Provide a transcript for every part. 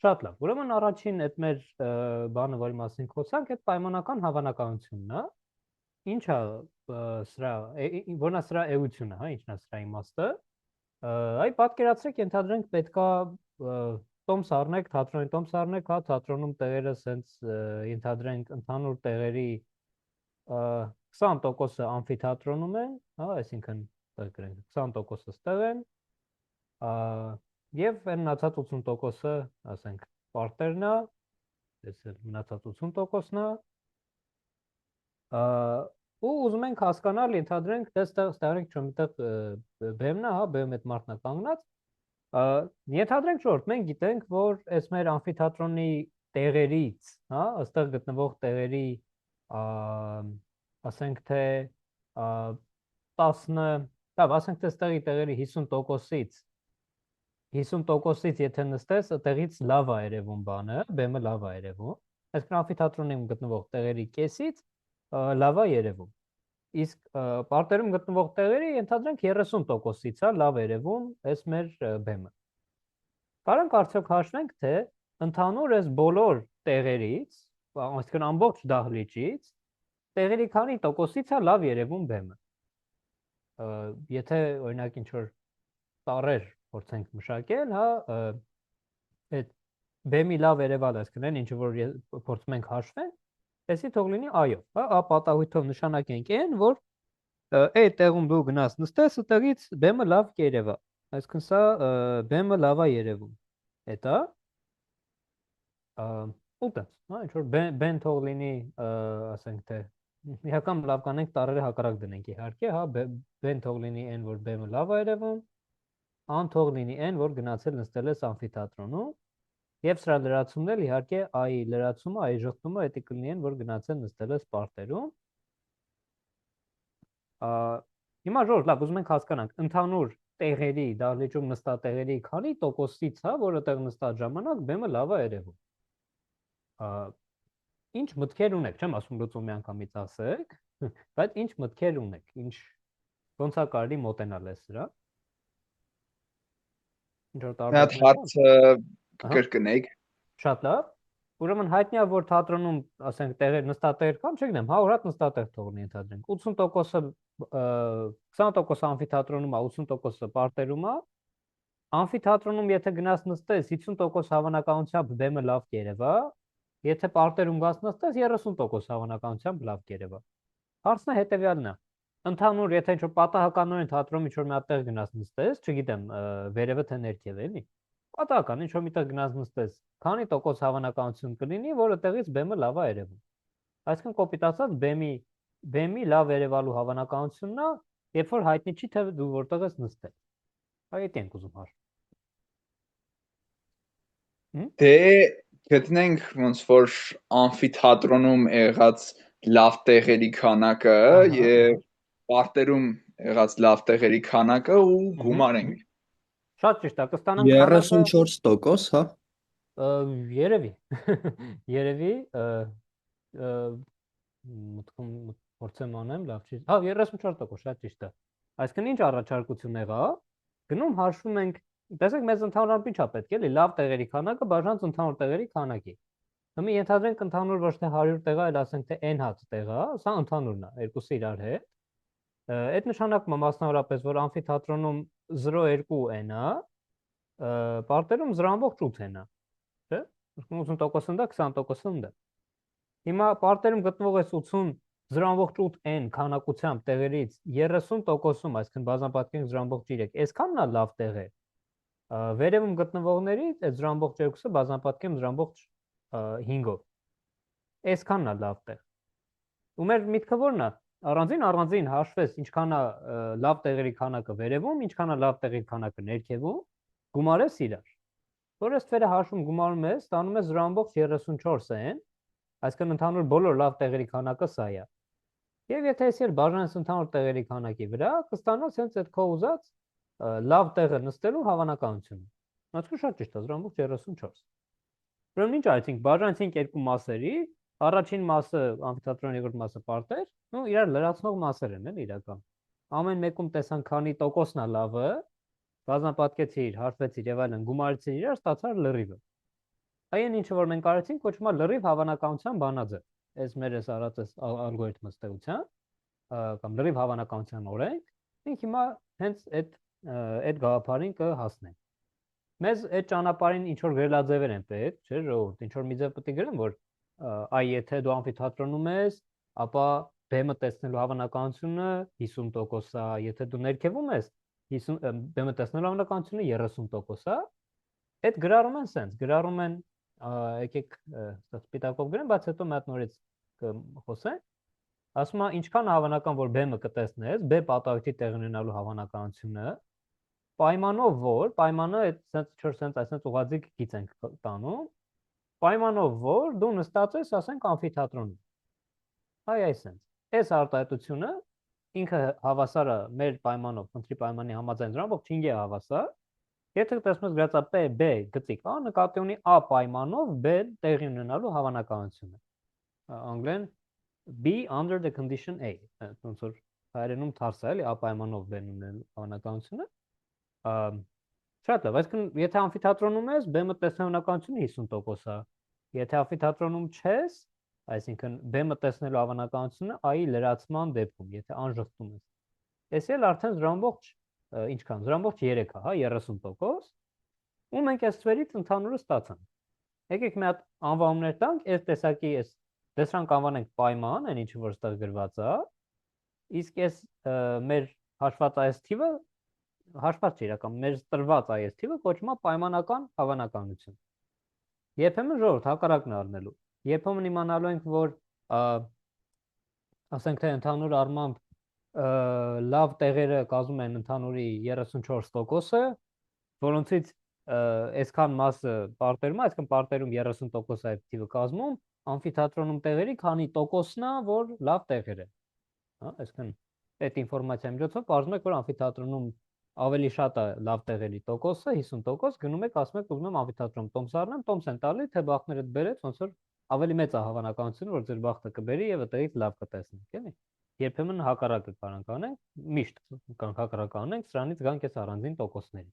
Շատ լավ։ Ուրեմն առաջին այդ մեր բանը, որի մասին խոսանք, այդ պայմանական հավանականությունն է։ Ինչա սրա, որն է սրա էությունը, հա, ինչն է սրա իմաստը։ Այ պատկերացրեք, ենթադրենք պետքա տոմս առնեք, թատրոնի տոմս առնեք, հա, թատրոնում տեղերը սենց ենթադրենք ընդհանուր տեղերի 20%-ը ամֆիթատրոնում են, հա, այսինքն գրենք 20%-ը ստեղ են, եւ այն մնացած 80%-ը, ասենք, պարտերն է, այս մնացած 80%-ն է, ու ուզում ենք հասկանալ, ենթադրենք, դե ստեղենք չոմիտեղ բեմն է, հա, բեմում այդ մարդն է կանգնած, ենթադրենք շորտ, մենք գիտենք, որ այս մեր ամֆիթատրոնի տեղերից, հա, այստեղ գտնվող տեղերի, ասենք թե 10, լավ, ասենք թե այստեղի տեղերի 50%-ից եթե նստես, այդտեղից լավ է երևում բանը, բեմը լավ է երևում, այսինքն ամֆիթատրոնում գտնվող տեղերի կեսից լավ է երևում։ Իսկ պարտերում գտնվող տեղերի ենթադրենք 30%-ից է լավ երևում այս մեր բեմը։ Կարանք արդյոք հաշվենք, թե ընդհանուր այս բոլոր տեղերից, այսինքն ամբողջ դահլիճից, տեղերի քանի տոկոսից է լավ երևում բեմը։ Եթե օրինակ ինչ որ տառեր փորձենք մշակել, հա, այդ բեմի լավ երևալ այսինքն ինչ որ փորձում ենք հաշվել, այսի թող լինի այո, հա, պատահույթով նշանակենք այն, որ այդ տեղում դու գնաս նստես, այդտեղից բեմը լավ կերևա։ Այսինքն սա բեմը լավ է երևում։ Հետո ուտես, հա, ինչ որ բեն թող լինի, ասենք թե իհարկան լավ կանենք տարերը հակառակ դնենք իհարկե, հա, բեն թող լինի այն, որ բեմը լավ է երևում, ան թող լինի այն, որ գնացել նստել ես ամֆիթատրոնում, եւ սրա լրացումն էլ իհարկե այ լրացումը, այ ժխտումը դա կլինի այն, որ գնացել նստել ես պարտերում։ Հիմա ժորժ, լավ, ուզում ենք հասկանանք, ընդհանուր տեղերի, դահլիճում նստած տեղերի քանի տոկոսից, հա, որ այդտեղ նստած ժամանակ բեմը լավ է երևում։ Ինչ մտքեր ունեք, չեմ ասում լուծում մի անգամից ասեք, բայց ինչ մտքեր ունեք, ինչ ոնց է կարելի մոտենալ այս սրա։ Ինչ որ Այդ հարցը կրկնեք։ Շատ լավ։ Ուրեմն հայտնի է, որ թատրոնում, ասենք, տեղեր նստատեղեր կան, չգիտեմ, 100 հատ նստատեղ թողնի ենթադրենք։ 80%-ը 20% ամֆիթատրոնում է, 80%-ը պարտերում է։ Ամֆիթատրոնում եթե գնաս նստես, 50% հավանականությամբ բեմը լավ կերևա, եթե պարտերում գաս նստես, 30% հավանականությամբ լավ կերևա։ Հարցն է հետևյալն է։ Ընդհանուր, եթե ինչ-որ պատահականորեն թատրոնում ինչ-որ մի տեղ գնաս նստես, չգիտեմ, վերևը թե ներքև էլի։ Պատահական ինչ-որ մի տեղ գնաս նստես, քանի տոկոս հավանականություն կլինի, որ այդտեղից բեմը լավ է երևում։ Այսինքն կոպիտ ասած բեմի լավ երևալու հավանականությունն է, երբ որ հայտնի չի թե դու որտեղ ես նստել։ Այդ ենք ուզում հաշվել։ Դե գտնենք ոնց որ ամֆիթատրոնում եղած լավ տեղերի քանակը եւ պարտերում եղած լավ տեղերի քանակը ու գումարենք։ Շատ ճիշտ է, կստանանք 34%, հա։ Երևի։ Երևի մտքում փորձեմ անեմ, լավ չի։ Հա, 34%, շատ ճիշտ է։ Այսինքն ինչ առաջարկություն եղա, գնում հաշվում ենք, տեսեք մեզ ընդհանուր ինչ է պետք էլի, լավ տեղերի քանակը բաժանած ընդհանուր տեղերի քանակի։ Հիմա ենթադրենք ընդհանուր ոչ թե 100 տեղ է, այլ ասենք թե n հատ տեղ է, սա ընդհանուրն է, երկուսը իրար հետ։ Այդ նշանակում է մասնավորապես, որ ամֆիթատրոնում 0.2n է, պարտերում 0.8n է, չէ՞։ 80%-ն դա 20%-ն դա։ Հիմա պարտերում գտնվող այս 0.8n քանակությամբ տեղերից 30%-ում, այսինքն բազմապատկենք 0.3, այսքանն է լավ տեղ է։ Վերևում գտնվողներից այդ 0.2-ը բազմապատկեմ 0.5-ով։ Այսքանն է լավ տեղ։ Ու մեր միտքը ո՞րն է։ Առանձին հաշվես ինչքան է լավ տեղերի քանակը վերևում, ինչքան է լավ տեղերի քանակը ներքևում, գումարես իրար։ Որ այս թվերը հաշվում գումարում ես, ստանում ես 0.34n, այսինքն ընդհանուր բոլոր լավ տեղերի քանակը սա է։ Եվ եթե ես բաժանես ընդհանուր տեղերի քանակի վրա, կստանաս հենց այդ քո ուզած լավ տեղը նստելու հավանականությունը։ Այսինքն շատ ճիշտ է, 0.34։ Ուրեմն ինչ արեցինք, բաժանեցինք երկու մասերի, առաջին մասը ամֆիթատրոնի երկրորդ մասը պարտեր, ու իրար լրացնող մասեր են էլ իրական։ Ամեն մեկում տեսանք քանի տոկոսն է լավը, բազմապատկեցիր, հաշվեցիր եւ այլն, գումարեցիր իրար, ստացար լրիվը։ Այն ինչը որ մենք արեցինք, կոչվում է լրիվ հավանականության բանաձև։ Այս մեր էս արած էս ալգորիթմը ստեղծության կամ լրիվ հավանականության օրենք, մենք հիմա հենց այդ գաղափարին կհասնենք։ Մեզ այդ ճանապարհին ինչ որ գրելաձևեր են պետք, չէ՞, ժողովուրդ, ինչ որ մի ձև պետք է գրեմ, որ այ եթե դու ամֆիթատրոնում ես, ապա բեմը տեսնելու հավանականությունը 50% է, եթե դու ներքևում ես, բեմը տեսնելու հավանականությունը 30% է։ Այդ գրառում են sense, գրառում են եկեք սպիտակով գրեմ, բայց հետո մի հատ նորից կխոսենք։ Ասում է ինչքան հավանական որ բեմը կտեսնես, B պատահույթի տեղ ունենալու հավանականությունը, պայմանով որ, պայմանը այդ sense 4 sense այսպես ուղղաձիգ գիծ ենք տանում, պայմանով որ դու նստած ես, ասենք ամֆիթատրոնում։ Այ sense։ Այս արտահայտությունը ինքը հավասար է մեր պայմանով, խնդրի պայմանի համաձայն դրան, ամբողջ 5-ի հավասար։ Եթե տեսնես գրածա P, B գծիկ, նկատի ունի A պայմանով B տեղի ունենալու հավանականությունը։ Անգլեն B under the condition A, ոնց որ հայերենում թարս է, էլի A պայմանով B ունենալու հավանականությունը։ Շատ լավ, այսինքն եթե ամֆիթատրոնում ես, B-ը տեսնելու հավանականությունը 50% է։ Եթե ամֆիթատրոնում չես, այսինքն B-ը տեսնելու հավանականությունը A-ի լրացման դեպքում, եթե անժխտում ես։ Էս էլ արդեն զրամբողջ ինչքան, զրամբողջ 3 է, հա, 30%։ Ու մենք այս ծվերից ընդհանուրը ստացանք։ Եկեք մի հատ անվանումներ տանք, այս տեսակի այս դեսրանք անվանենք պայման, այն ինչը որ ստեղ գրված է։ Իսկ այս մեր հաշված այս թիվը հաշված չէ իրական, մեր տրված այս թիվը կոչվում է պայմանական հավանականություն։ Երբեմն ժողովուրդ հակառակն առնելու։ Երբեմն իմանալու ենք, որ ասենք թե ընդհանուր առմամբ լավ տեղերը կազմում են ընդհանուրի 34%-ը, որոնցից այսքան մասը պարտերում է, այսքան պարտերում 30% այդ թիվը կազմում, ամֆիթատրոնում տեղերի քանի տոկոսն է, որ լավ տեղեր են։ Հա, այսքան այդ ինֆորմացիայի միջոցով պարզում եք, որ ամֆիթատրոնում ավելի շատ է լավ տեղերի տոկոսը, 50%, գնում եք, ասում եք, ուզում եմ ամֆիթատրոնում տոմս առնեմ, տոմս են տալի, թե բախները բերեց, ոնց որ ավելի մեծ է հավանականությունը, որ ձեր բախտը կբերի եւ այդտեղից լավ կտեսնեք, էլի։ Երբեմն հակառակը կարող անենք, միշտ կարող հակառակ անենք, սրանից գանք այս առանձին տոկոսների։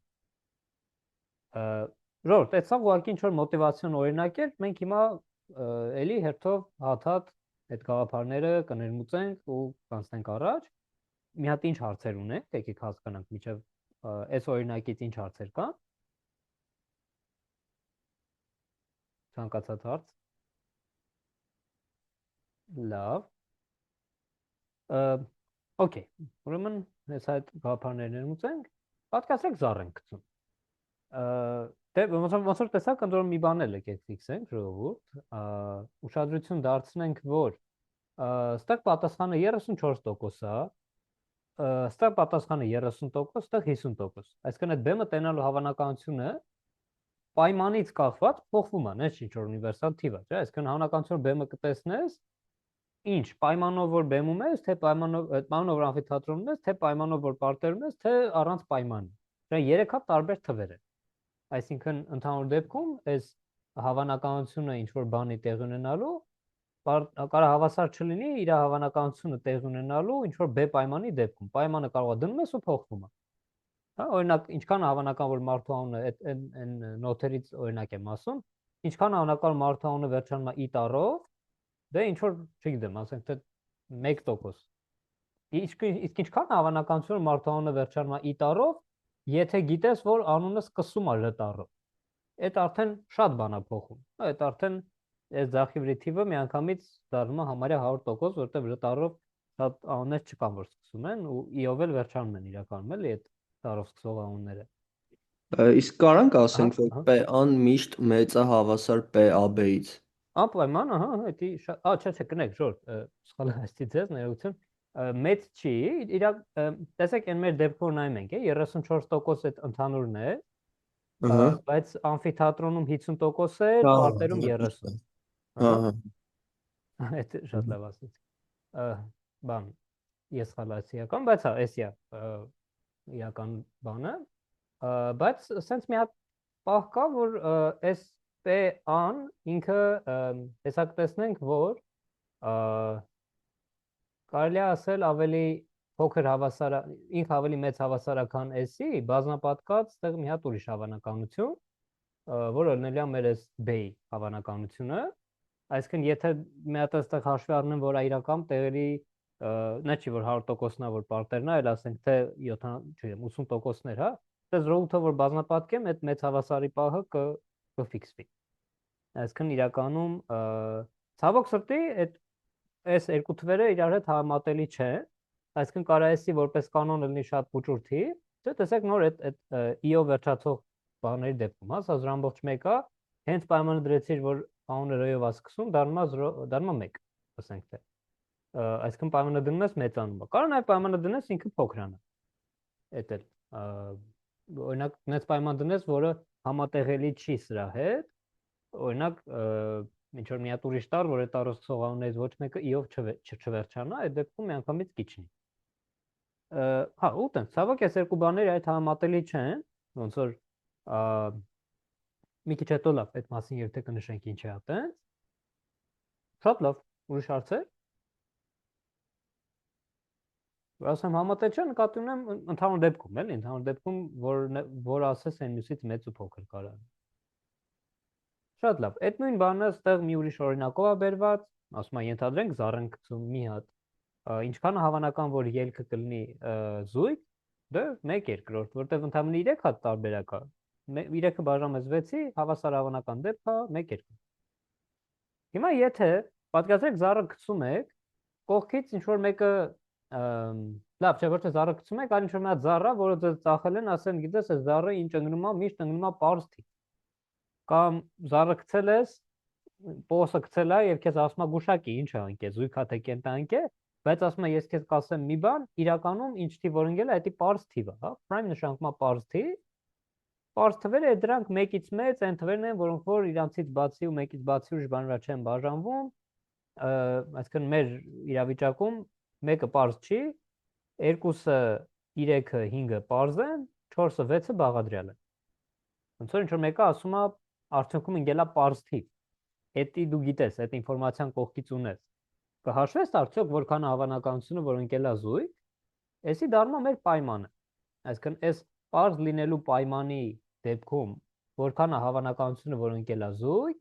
Ժողովուրդ, այդ սա ուղղակի ինչ որ մոտիվացիոն օրինակ էր, մենք հիմա էլի հերթով հատ-հատ այդ գաղափարները կներմուծենք ու կանցնենք առաջ։ Մի հատ ինչ հարցեր ունենք, եկեք հասկանանք միջև այս օրինակից ինչ հարցեր կան։ Ցանկացած հարց։ Լավ։ Okay, ուրեմն այս այդ գաղափարներն ներմուծենք, պատկասեք զառ ենք գցում։ Դե ոնց որ տեսակ ընդորում մի բան էլ եկեք ֆիքսենք, ժողովուրդ, ուշադրություն դարձնենք, որ ստեղ պատասխանը 34% է, ստեղ պատասխանը 30%, ստեղ 50%։ Այսինքն այդ բեմը տենալու հավանականությունը պայմանից կախված փոխվում է, նես ինչ որ ունիվերսալ թիվ է, չէ՞, այսինքն հավանականությունը որ բեմը կտեսնես, ինչ պայմանով որ բեմում ես, թե պայմանով որ ամֆիթատրոնում ես, թե պայմանով որ պարտերում ես, թե առանց պայմանի։ Դրանք 3 հատ տարբեր թվեր են։ Այսինքն ընդհանուր դեպքում այս հավանականությունը ինչ որ բանի տեղ ունենալու կարող հավասար չլինի իր հավանականությունը տեղ ունենալու ինչ որ B պայմանի դեպքում։ Պայմանը կարող է դնում ես ու փոխվում է։ Հա, օրինակ, ինչքան հավանական որ մարդու անունը այն նոթերից օրինակ եմ ասում, ինչքան հավանական մարդու անունը վերջանում է i տառով, դե ինչ որ, չգիտեմ, ասենք թե 1%։ Իսկ ինչքան հավանականություն մարդու անունը վերջանում է i տառով, եթե գիտես, որ անունը սկսում է l տառով։ Այդ արդեն շատ բան է փոխում։ Այդ արդեն այս ձախիվրի թիվը միանգամից դառնում է համարյա 100%, որտեղ l տառով շատ անուններ չկան, որ սկսում են ու i-ով էլ վերջանում են իրականում էլի այդ տառով սկսող անունները։ Իսկ կարանք ասենք, որ P-ան միշտ մեծ է հավասար P-AB-ից։ Անպայման, ահա, դա չէ, կնեք, ժորդ, սխալ հասցի ձեզ, ներողություն, մեծ չի, իրակ, տեսեք, այն մեր դեպքում նայում ենք, 34% այդ ընդհանուրն է, բայց ամֆիթատրոնում 50% է, պարտերում 30։ Ահա։ Այդ շատ լավ ասեցիք։ Բան, ես սխալ ասեցի իրական, բայց հա, էսի է իրական բանը, բայց սենց մի հատ պահ կա, որ այս P-ան ինքը տեսակ տեսնենք, որ կարելի է ասել ավելի փոքր հավասար, ինքը ավելի մեծ հավասարական S-ի, բազմապատկած ստեղ մի հատ ուրիշ հավանականություն, որը լինելու է մեր այս B-ի հավանականությունը, այսինքն եթե մի հատ այստեղ հաշվի առնեմ, որ իրական տեղերի նա չի որ 100%-ն է որ պարտերն է, այլ ասենք թե 80%-ներ, հա, դες ռոութը որ բազմապատկեմ, այդ մեծ հավասարի պահը կֆիքսվի։ Այսինքն իրականում ցավոք սրտի այս երկու թվերը իրար հետ համատելի չեն, այսինքն կարա էսի որպես կանոն լինի շատ փոճուր թիվ, դե տեսեք նոր այդ i-ով վերջացող բաների դեպքում, հա, սա 0.1-ը, հենց պայմանը դրեցիր, որ անունը r-ով է սկսում, դառնում է 1, ասենք թե։ Այսինքն պայմանը դնում ես մեծանում է։ Կարող նաև պայմանը դնես ինքը փոքրանա։ Էդ էլ օրինակ նենց պայման դնես, որը համատեղելի չի սրա հետ, օրինակ ինչ որ մի հատ ուրիշ տար, որ այդ տարը սողաններից ոչ մեկը i-ով չվերջանա, այդ դեպքում միանգամից կիչնի։ Հա, ու տենց, ցավոք այս երկու բաները այդ համատելի չեն, ոնց որ մի քիչ հետո լավ, այդ մասին երբ թե կնշենք ինչ է այտենց։ Շատ լավ, ուրիշ հարցեր։ Ասեմ համատեղ չէ, նկատի ունեմ ընդհանուր դեպքում, էլի, ընդհանուր դեպքում, որ ասես այն մյուսից մեծ ու փոքր կարող է։ Շատ լավ, այդ նույն բանը այստեղ մի ուրիշ օրինակով է բերված, ասում եմ ենթադրենք զառընկցում մի հատ, ինչքան է հավանական, որ ելքը կլինի զույգ, դե 1/2, որտեղ ընդհանրապես 3 հատ տարբերակ է։ 3-ը բաժանես 6-ի, հավասար հավանական դեպք է 1/2։ Հիմա եթե պատկերացրեք զառընկցում եք, կողքից ինչ որ մեկը լավ, չէ՞ որ թե զառը գցում եք, այլ ինչ որ մի հատ զառա, որը ձեզ ծախել են, ասեն, գիտես, այս զառը ինչ ընկնում է, միշտ ընկնում է պարզ թիվ։ Կամ զառը գցել ես, պոսը գցել է եւ քեզ ասում է գուշակի, ինչ է ընկել, զույգ հա թե կենտանք է, բայց ասում է ես քեզ կասեմ մի բան, իրականում ինչ թիվ որ ընկել է, դա պարզ թիվ է, հա, prime նշանակում է պարզ թիվ։ Պարզ թվերը դրանք 1-ից մեծ այն թվերն են, որոնք որ իրանցից բացի ու 1-ից բացի ուրիշ բան վրա չեն բաժանվում, այսինքն մեր իրավիճակում 1-ը պարզ չի, 2-ը 3-ը 5-ը պարզ են, 4-ը 6-ը բաղադրյալ են։ Ոնց որ ինչ որ մեկը ասում է արդյունքում ընկել է պարզ թիվ։ Էդի դու գիտես, այդ ինֆորմացիան կողքից ունես։ Կհաշվես արդյոք որքան հավանականությունը, որ ընկել է զույգ, էսի դառնում է մեր պայմանը։ Այսինքն այս պարզ լինելու պայմանի դեպքում որքան է հավանականությունը, որ ընկել է զույգ,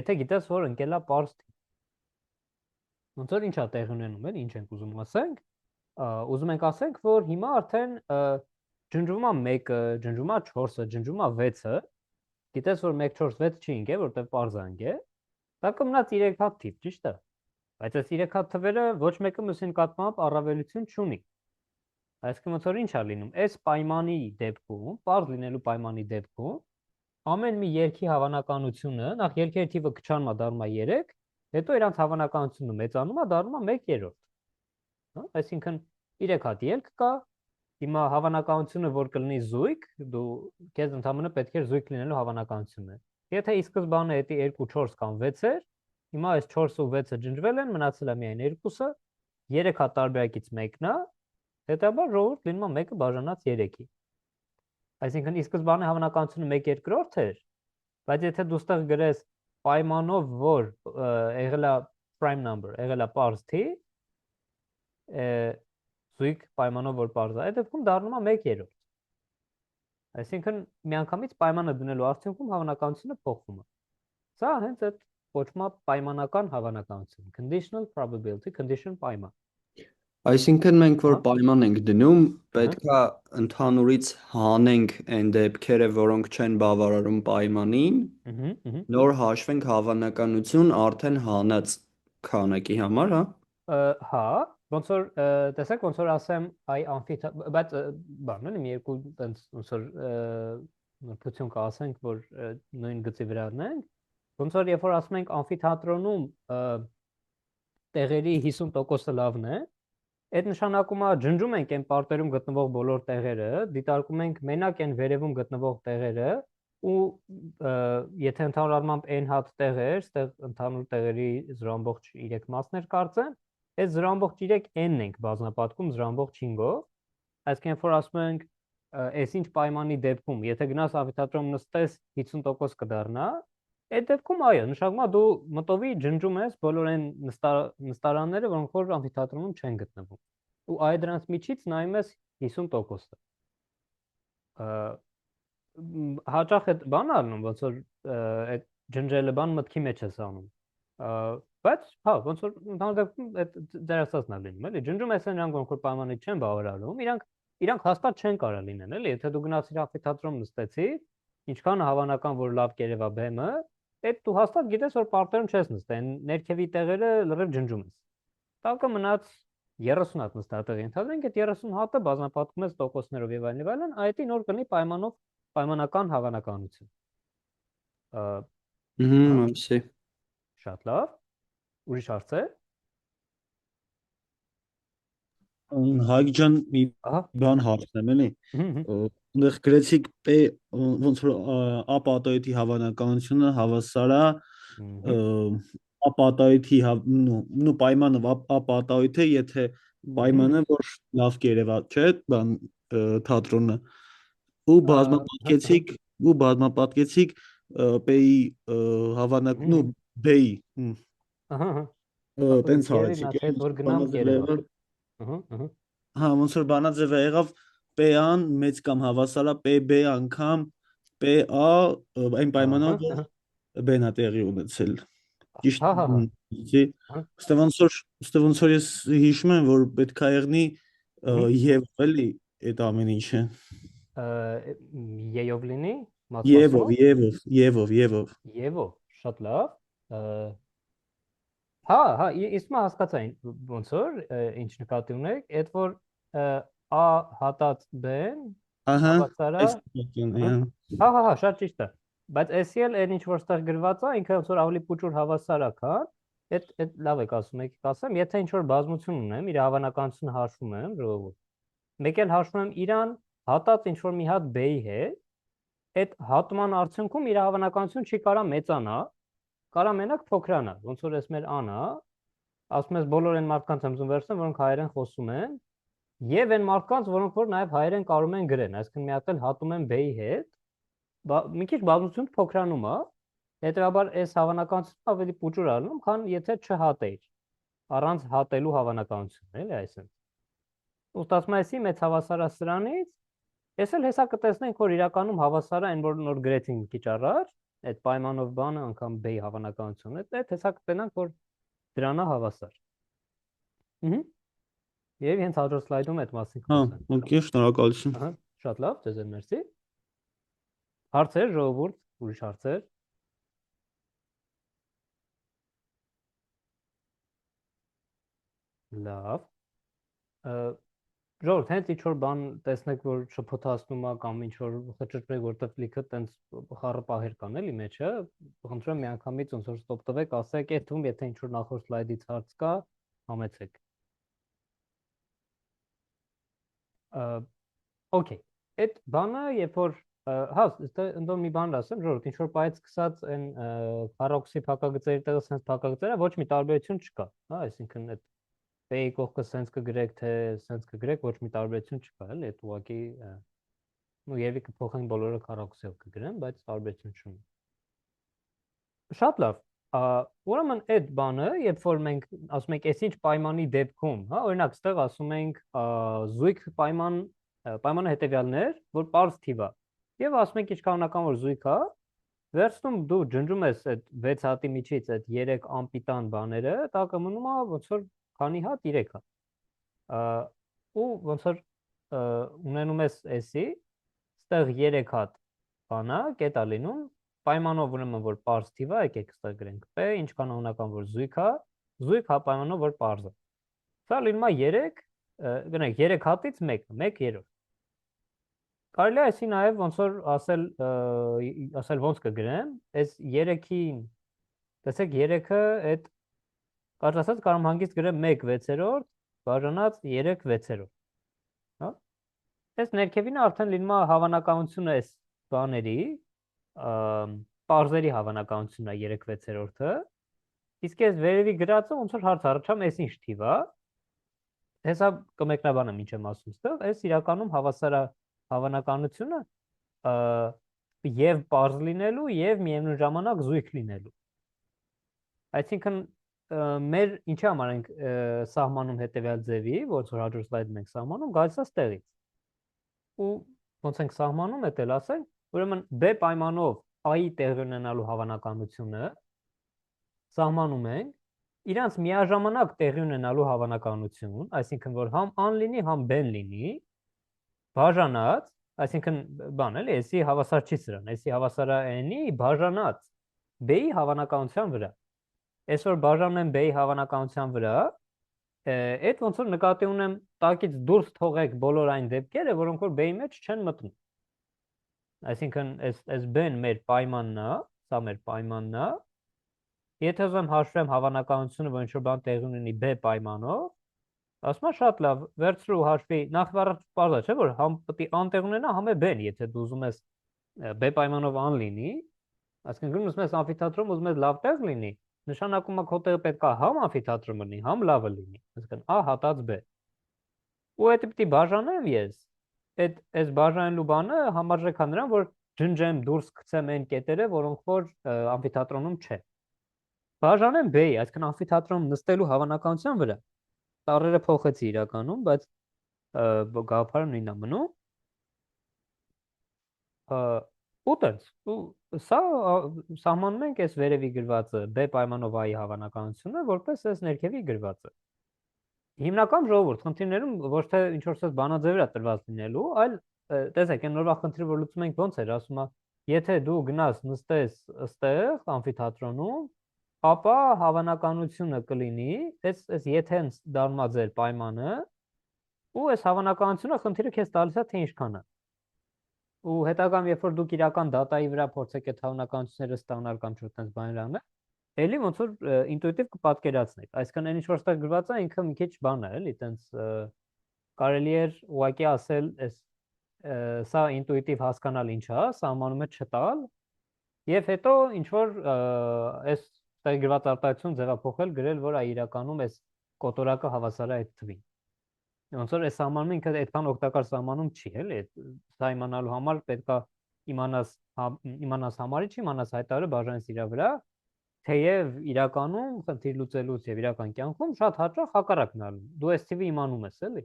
եթե գիտես, որ ընկել է պարզ թիվ։ Ոնց որ ինչ է տեղի ունենում, էլ ինչ ենք ուզում ասենք, ուզում ենք ասենք, որ հիմա արդեն ջնջվում է 1-ը, ջնջվում է 4-ը, ջնջվում է 6-ը, գիտես, որ 1 4 6 չի ընկել, որտեղ պարզ է ընկել, դա կմնաց 3 հատ թիվ, ճիշտ է։ Բայց այս 3 հատ թվերը ոչ մեկը մյուսի նկատմամբ առավելություն չունի։ Այսինքն ոնց որ ինչ է լինում, այս պայմանի դեպքում, պարզ լինելու պայմանի դեպքում, ամեն մի երկի հավանականությունը, նախ երկերի թիվը քչանում է, դառնում է 3, հետո իրանց հավանականությունը մեծանում է, դառնում է 1/3։ Հա, այսինքն 3 հատ ելք կա, հիմա հավանականությունը, որ կլինի զույգ, դու քեզ ընդհանրապես պետք է զույգ լինելու հավանականությունը։ Եթե ի սկզբանե դա 2, 4 կամ 6 էր, հիմա այս 4-ը ու 6-ը ջնջվել են, մնացել է միայն 2-ը, 3 հատ տարբերակից մեկն է, հետաբար ժողովուրդ լինում է 1-ը բաժանած 3-ի։ Այսինքն ի սկզբանե հավանականությունը 1/2 էր, բայց եթե դու ստեղ գրես պայմանով, որ եղել է prime number, եղել է պարզ թիվ, զույգ պայմանով որ պարզ է, այդ դեպքում դառնում է 1/3։ Այսինքն միանգամից պայմանը դնելու արդյունքում հավանականությունը փոխվում է։ Սա հենց այդ կոչվում է պայմանական հավանականություն, conditional probability, condition պայման։ Այսինքն մենք որ պայման ենք դնում, պետքա ընդհանուրից հանենք այն դեպքերը, որոնք չեն բավարարում պայմանին, նոր հաշվենք հավանականություն արդեն հանած քանակի համար, հա։ Հա, ոնց որ տեսեք, ոնց որ ասեմ, այ բայց բանն էլի մի երկու տենց ոնց որ նորություն կասենք, որ նույն գծի վրա ունենք, ոնց որ երբ որ ասում ենք ամֆիթատրոնում տեղերի 50%-ը լավն է, այդ նշանակում է ջնջում ենք այն պարտերում գտնվող բոլոր տեղերը, դիտարկում ենք մենակ այն վերևում գտնվող տեղերը ու եթե ընդհանուր առմամբ n հատ տեղեր, այստեղ ընդհանուր տեղերի 0.3 մասներ կարծեմ, այս 0.3 n-ն ենք բազմապատկում 0.5-ով, այսինքն երբ որ ասում ենք այս ինչ պայմանի դեպքում, եթե գնաս ամֆիթատրոն նստես 50% կդառնա, այդ դեպքում այո, նշանակում է դու մտովի ջնջում ես բոլոր այն նստարանները, որոնք որ ամֆիթատրոնում չեն գտնվում։ Ու այ դրանց միջից նայում ես 50%-ը։ հաճախ այդ բան ալնում, ոնց որ այդ ջնջելը բան մտքի մեջ ես անում։ Բայց հա, ոնց որ ընդհանրապես այդ դեր ասածն է լինում, էլի։ Ջնջում ես նրանք ոնց որ պայմաններ չեն բավարարում, իրանք հաստատ չեն կարող լինեն, էլի։ Եթե դու գնացիր ամֆիթատրոն նստեցիր, ինչքան հավանական որ լավ կերևա բեմը, այդ դու հաստատ գիտես որ պարտերում չես նստեն, ներքևի տեղերը լրիվ ջնջում ես։ Տակը մնաց 30 հատ նստատեղի ընդհանրենք այդ 30 հատը բազմապատկում ես տոկոսներով եւ այլն, այդի նոր կլինի պայմանական հավանականություն։ Այսի։ Շատ լավ։ Ուրիշ հարցեր։ Հայկ ջան, մի Ահա։ բան հարցնեմ, էլի։ Ուներ գրեցիք P ոնց որ ապատոյթի հավանականությունը հավասար է ապատոյթի նու պայմանը ապատոյթը, եթե պայմանը որ լավ կերևա, չէ, բան թատրոնը։ Ու բազմապատկեցիք P-ի հավանականու B-ի։ Ահա։ Տենց արեցիք։ Այդ որ գնամ կերևա։ Հա, ոնց որ բանաձևը եղավ P-ան մեծ կամ հավասար է PB անգամ PA այն պայմանով որ B-ն է տեղի ունեցել։ Ճիշտ։ Ոնց որ ես հիշում եմ որ պետք է եղնի եւ էլի այդ ամեն ինչը։ Եյով լինի, Եվով, շատ լավ։ Հա, իսկ մա հասկացա ոնց որ ինչ նկատի ունեք, այդ որ A հատած B-ն հավասար է։ Հա, շատ ճիշտ է։ Բայց SL այն ինչ որ ստեղ գրված է, ինքը ոնց որ ավելի փոքր հավասար է, քան այդ լավ եք ասում, եկեք ասեմ, եթե ինչ որ բազմություն ունեմ, իր հավանականությունը հաշվում եմ, ժողովուրդ։ Մեկ էլ հաշվում եմ իրան հատած ինչ որ մի հատ B-ի հետ, այդ հատման արդյունքում իր հավանականությունը չի կարա մեծանա, կարա մենակ փոքրանա, ոնց որ էս մեր Ան-ը, ասում ես բոլոր այն մարդկանց եմ զուգվերցնում, որոնք հայերեն խոսում են, եւ այն մարդկանց, որոնք որ նաեւ հայերեն կարող են գրեն, այսինքն մի հատ էլ հատում են B-ի հետ, մի քիչ բազմությունը փոքրանում է, հետեւաբար այս հավանականությունը ավելի փոքր ալնում, քան եթե չհատեիր, առանց հատելու հավանականություն, էլի այսինքն։ Ուստացում այսի մեծ հավասար է սրանից, ես էլ հեսա կտեսնենք, որ իրականում հավասար է այն, որ նոր գրեցինք մի քիչ առաջ, այդ պայմանով բանը անգամ B-ի հավանականությունը, այդ հեսա կտենանք, որ դրանա հավասար։ Եվ հենց հաջորդ սլայդում այդ մասին կխոսենք։ Հա, օքեյ, շնորհակալություն։ Ահա, շատ լավ, ձեզ եմ մերսի։ Հարցեր, ժողովուրդ, ուրիշ հարցեր։ Լավ։ Ժողովուրդ, հենց ինչ որ բան տեսնեք, որ շփոթացնում է կամ ինչ որ խճճվեք, որտեվ լիքը տենց խառը պահեր կան էլի մեջը, խնդրում եմ միանգամից ոնց որ ստոպ տվեք, ասեք, այդ թվում եթե ինչ որ նախորդ սլայդից հարց կա, համեցեք։ Okay, այդ բանը, երբ որ հա, ընդդեմ մի բան ասեմ, ժողովուրդ, ինչ որ պայից սկսած այն քարոքսի փակագծերի տեղը sense փակագծերը ոչ մի տարբերություն չկա, հա, այսինքն այդ P-ի կողքը sense կգրեք, թե sense կգրեք, ոչ մի տարբերություն չկա, էլի, այդ ուղղակի նո եւի կփոխենք բոլորը քարոքսիով կգրեմ, բայց տարբերություն չունի։ Շատ լավ։ Ուրեմն այդ բանը, երբ որ մենք ասում ենք, այս ինչ պայմանի դեպքում, հա, օրինակ, ստեղ ասում ենք զույգ պայմանը հետեւյալներ, որ պարզ թիվ է։ Եվ ասում ենք ինչ կանոնական որ զույգ է, վերցնում դու ջնջում ես այդ 6 հատի միջից այդ 3 ամպիտան բաները, դա կմնում է ոնց որ քանի հատ 3 հատ։ Ու ոնց որ ունենում ես էսի, ստեղ 3 հատ բանա, կետա լինում, պայմանով ուրեմն որ պարզ թիվ է, եկեք ստեղ գրենք P, ինչ կանոնական որ զույգ է, զույգ հա պայմանով որ պարզ է։ Սա լինում է 3, գնանք 3 հատից 1/3։ Կարելի է այսի նաև ոնց որ ասել ոնց կգրեմ, այս 3-ին, տեսեք 3-ը այդ կարճ ասած կարող եմ հանգիստ գրեմ 1/6 բաժանած 3/6։ Հա։ Այս ներքևինը արդեն լինում է հավանականությունը այս բաների, պարզերի հավանականությունն է 3/6-ը։ Իսկ այս վերևի գրածը ոնց որ հարց առաջամ, այս ինչ թիվ է։ Հեսա կմեկնաբանեմ ինչ եմ ասում ստեղ, այս իրականում հավասար է հավանականությունը եւ պարզ լինելու եւ միևնույն ժամանակ զույգ լինելու։ Այսինքն մեր ինչի համար ենք սահմանում հետեւյալ ձևի, ոնց որ հաջորդ սլայդում ենք սահմանում, գալիս է ստեղից։ Ու ոնց ենք սահմանում, դա էլ ասենք, ուրեմն B պայմանով A-ի տեղի ունենալու հավանականությունը սահմանում ենք իրանց միաժամանակ տեղի ունենալու հավանականություն, այսինքն որ համ A-ն լինի, համ B-ն լինի, բաժանած, այսինքն բան էլի, էսի հավասար չի սրան, էսի հավասար է N-ի բաժանած B-ի հավանականության վրա։ Այսօր բաժանեմ B-ի հավանականության վրա, այդ ոնց որ նկատի ունեմ տակից դուրս թողեք բոլոր այն դեպքերը, որոնք որ B-ի մեջ չեն մտնում։ Այսինքն այս B-ն մեր պայմանն է, սա մեր պայմանն է։ Եթե ուզեմ հաշվեմ հավանականությունը, որ ինչ-որ բան տեղի ունենի B պայմանով, ասում եմ շատ լավ, վերցրու հաշվի, նախ առաջ պարզ է, չէ՞ որ համ պետք է A-ն տեղ ունենա, համ է B-ն, եթե դու ուզում ես B պայմանով A-ն լինի, այսինքն գնում ես ամֆիթատրոն, ուզում ես լավ տեղ լինի, նշանակում է քո տեղը պետք է համ ամֆիթատրոն լինի, համ լավը լինի, այսինքն A հատած B։ Ու այդ պետք է բաժանեմ ես։ Այս բաժանելու բանը համարժեք է նրան, որ ջնջեմ դուրս գցեմ այն կետերը, որոնք որ ամֆիթատրոնում չէ։ Բաժանեմ B-ի, այսինքն ամֆիթատրոնում նստելու հավանականության վրա։ Տառերը փոխեցի իրականում, բայց գաղափարը նույնն է մնում։ Ու տենց, սա սահմանում ենք այս վերևի գրվածը B պայմանով A-ի հավանականությունը, որպես այս ներքևի գրվածը։ Հիմնական ժողովուրդ խնդիրներում ոչ թե ինչ որ ասես բանաձևեր է տրված լինելու, այլ տեսեք, այն նորվա խնդիրը որ լուծում ենք ոնց էր, ասում է, եթե դու գնաս նստես ըստեղ ամֆիթատրոնում, ապա հավանականությունը կլինի, այս եթե-ն դառնա ձեր պայմանը, ու այս հավանականությունը խնդիրը քեզ տալիս է թե ինչքան է։ Ու հետագայում երբ որ դուք իրական դատայի վրա փորձեք այդ հավանականությունները ստանալ կամ ինչ-որ տես բաներ անել, էլի ոնց որ ինտուիտիվ կպատկերացնեք։ Այսինքն այն ինչ որ ստեղ գրված է, ինքը մի քիչ բան է, էլի, տենց կարելի է ուղղակի ասել, սա ինտուիտիվ հասկանալ ինչ է, սահմանում է չտալ, եւ հետո ինչ որ այս ստեղ գրված արտահայտություն ձևափոխել, գրել, որ իրականում այս կոտորակը հավասար է այդ թվին։ Ոնց որ այս սահմանում ինքը այդքան օգտակար սահմանում չի, էլի, սա իմանալու համար պետք է իմանաս համարիչ, իմանաս հայտարարը բաժանես իր վրա, թեև իրականում խնդիր լուծելուց եւ իրական կյանքում շատ հաճախ հակառակն է։ Դու այս թվի իմանում ես, էլի։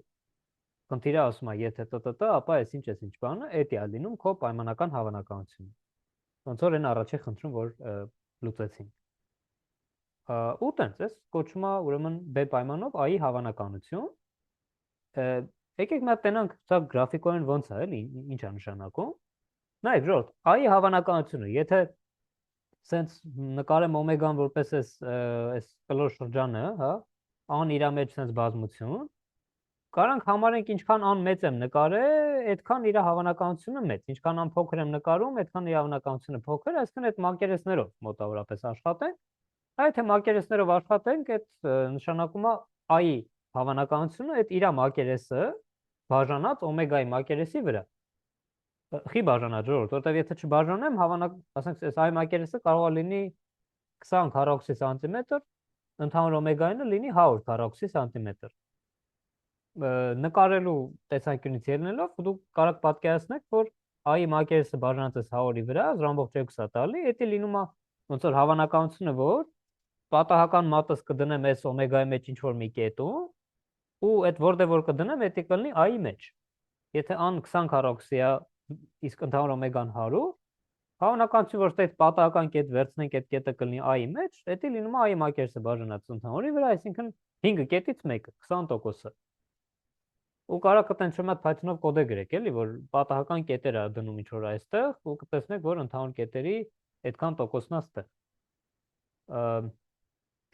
Խնդիրը ասում է, եթե ՏՏՏ, ապա այս ինչ բանը, էդ է լինում քո պայմանական հավանականությունը։ Ոնց որ այն առաջի խնդրում, որ լուծեցին։ Ու տենց, այս կոչվում է ուրեմն B պայմանով A-ի հավանականություն։ Եկեք մի հատ տենանք սա գրաֆիկորեն ոնց է, էլի, ինչ է նշանակում։ Նայեք, ժողովուրդ, A-ի հավանականությունը, եթե սենց նկարեմ օմեգան որպես այս կլոր շրջանը, հա, A-ն իր մեջ սենց բազմություն, կարանք համարենք ինչքան A-ն մեծ եմ նկարել, այդքան իր հավանականությունը մեծ, ինչքան A-ն փոքր եմ նկարում, այդքան իր հավանականությունը փոքր, այսինքն այդ մակերեսներով մոտավորապես աշխատենք։ Այդ թե մակերեսներով աշխատենք, այդ նշանակում է A-ի հավանականությունը այդ իր մակերեսը բաժանած օմեգայի մակերեսի վրա։ Խի բաժանած ժողովուրդ, որտեղ եթե չբաժանեմ, ասենք այս I մակերեսը կարող է լինի 20 քառակուսի սանտիմետր, ընդհանուր օմեգայինը լինի 100 քառակուսի սանտիմետր։ Նկարելու տեսանկյունից ելնելով դուք կարող պատկերացնեք, որ I-ի մակերեսը բաժանած է 100-ի վրա, զրամբող 2 է տալի, դա լինում է ոնց որ հավանականությունը, որ պատահական մատս կդնեմ այս օմեգայի մեջ ինչ որ մի կետում, ու այդ որտեղ որ կդնեմ, դա կլինի I-ի մեջ։ Եթե A-ն 20 քառակուսի է, իսկ ընդհանուր օմեգան 100, հավանականություն որ այդ պատահական կետ վերցնենք, այդ կետը կլինի I-ի մեջ, դա լինում է I-ի մակերեսը բաժանած ընդհանուրի վրա, այսինքն 5 կետից 1-ը, 20%-ը։ Ու կարող կտենց շոտ Python-ով կոդ է գրեք, էլի, որ պատահական կետեր է դնում ինչ որ այստեղ, ու կտեսնեք, որ ընդհանուր կետերի այդքան տոկոսն է ստեղ։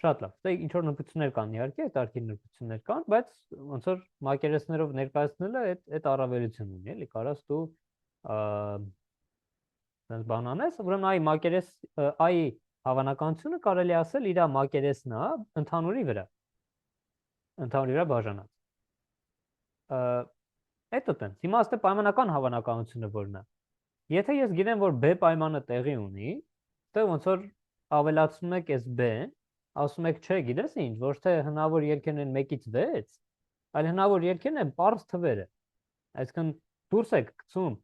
Շատ լավ։ Դե ինչ որ նպատակներ կան իհարկե, այդ արկի նպատակներ կան, բայց ոնց որ մակերեսներով ներկայացնելը այդ առավելություն ունի, էլի, կարաս դու sense բան անես, ուրեմն I մակերես I հավանականությունը կարելի ասել իր մակերեսն է ընդհանուրի վրա բաժանած։ Էդո տենց։ Հիմա ասते պայմանական հավանականությունը որն է։ Եթե ես գիտեմ, որ B պայմանը տեղի ունի, դե ոնց որ ավելացնում եք այս B-ն, ասում եք, չէ, գիտես ինչ, ոչ թե հնարավոր երկերն են 1-ից 6, այլ հնարավոր երկերն են պարզ թվերը։ Այսինքն դուրս եք գցում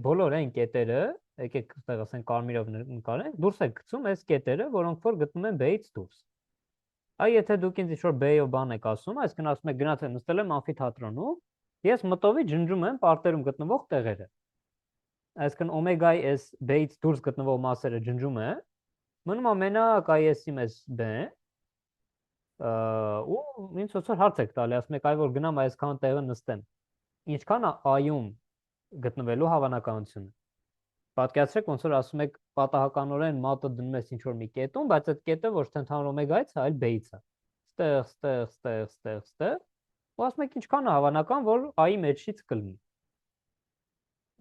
բոլոր այն կետերը, եկեք այստեղ ասենք կարմիրով նկարենք, դուրս եք գցում այս կետերը, որոնք որ գտնում են B-ից դուրս։ Այ եթե դուք ինձ ինչ-որ B-ով բան եք ասում, այսինքն ասում եք գնաց եմ նստել եմ ամֆիթատրոնում, ես մտովի ջնջում եմ պարտերում գտնվող տեղերը։ այսինքն օմեգայի այս B-ից դուրս գտնվող մասերը ջնջում է, մնում է մենակ IS-ի մեզ B, ու ինձ ոնց որ հարց եք տալի, ասում եք այ որ գնամ այսքան տեղը նստեմ։ Ինչքան է I-ում գտնվելու հավանականությունը։ Պատկերացրեք ոնց որ ասում եք պատահականորեն մատը դնում ես ինչ-որ մի կետում, բայց այդ կետը ոչ թե ընդհանուր օմեգայից է, այլ B-ից է։ Ստեղ, ու ասում եք ինչքան է հավանական, որ I-ի մեջից կլինի։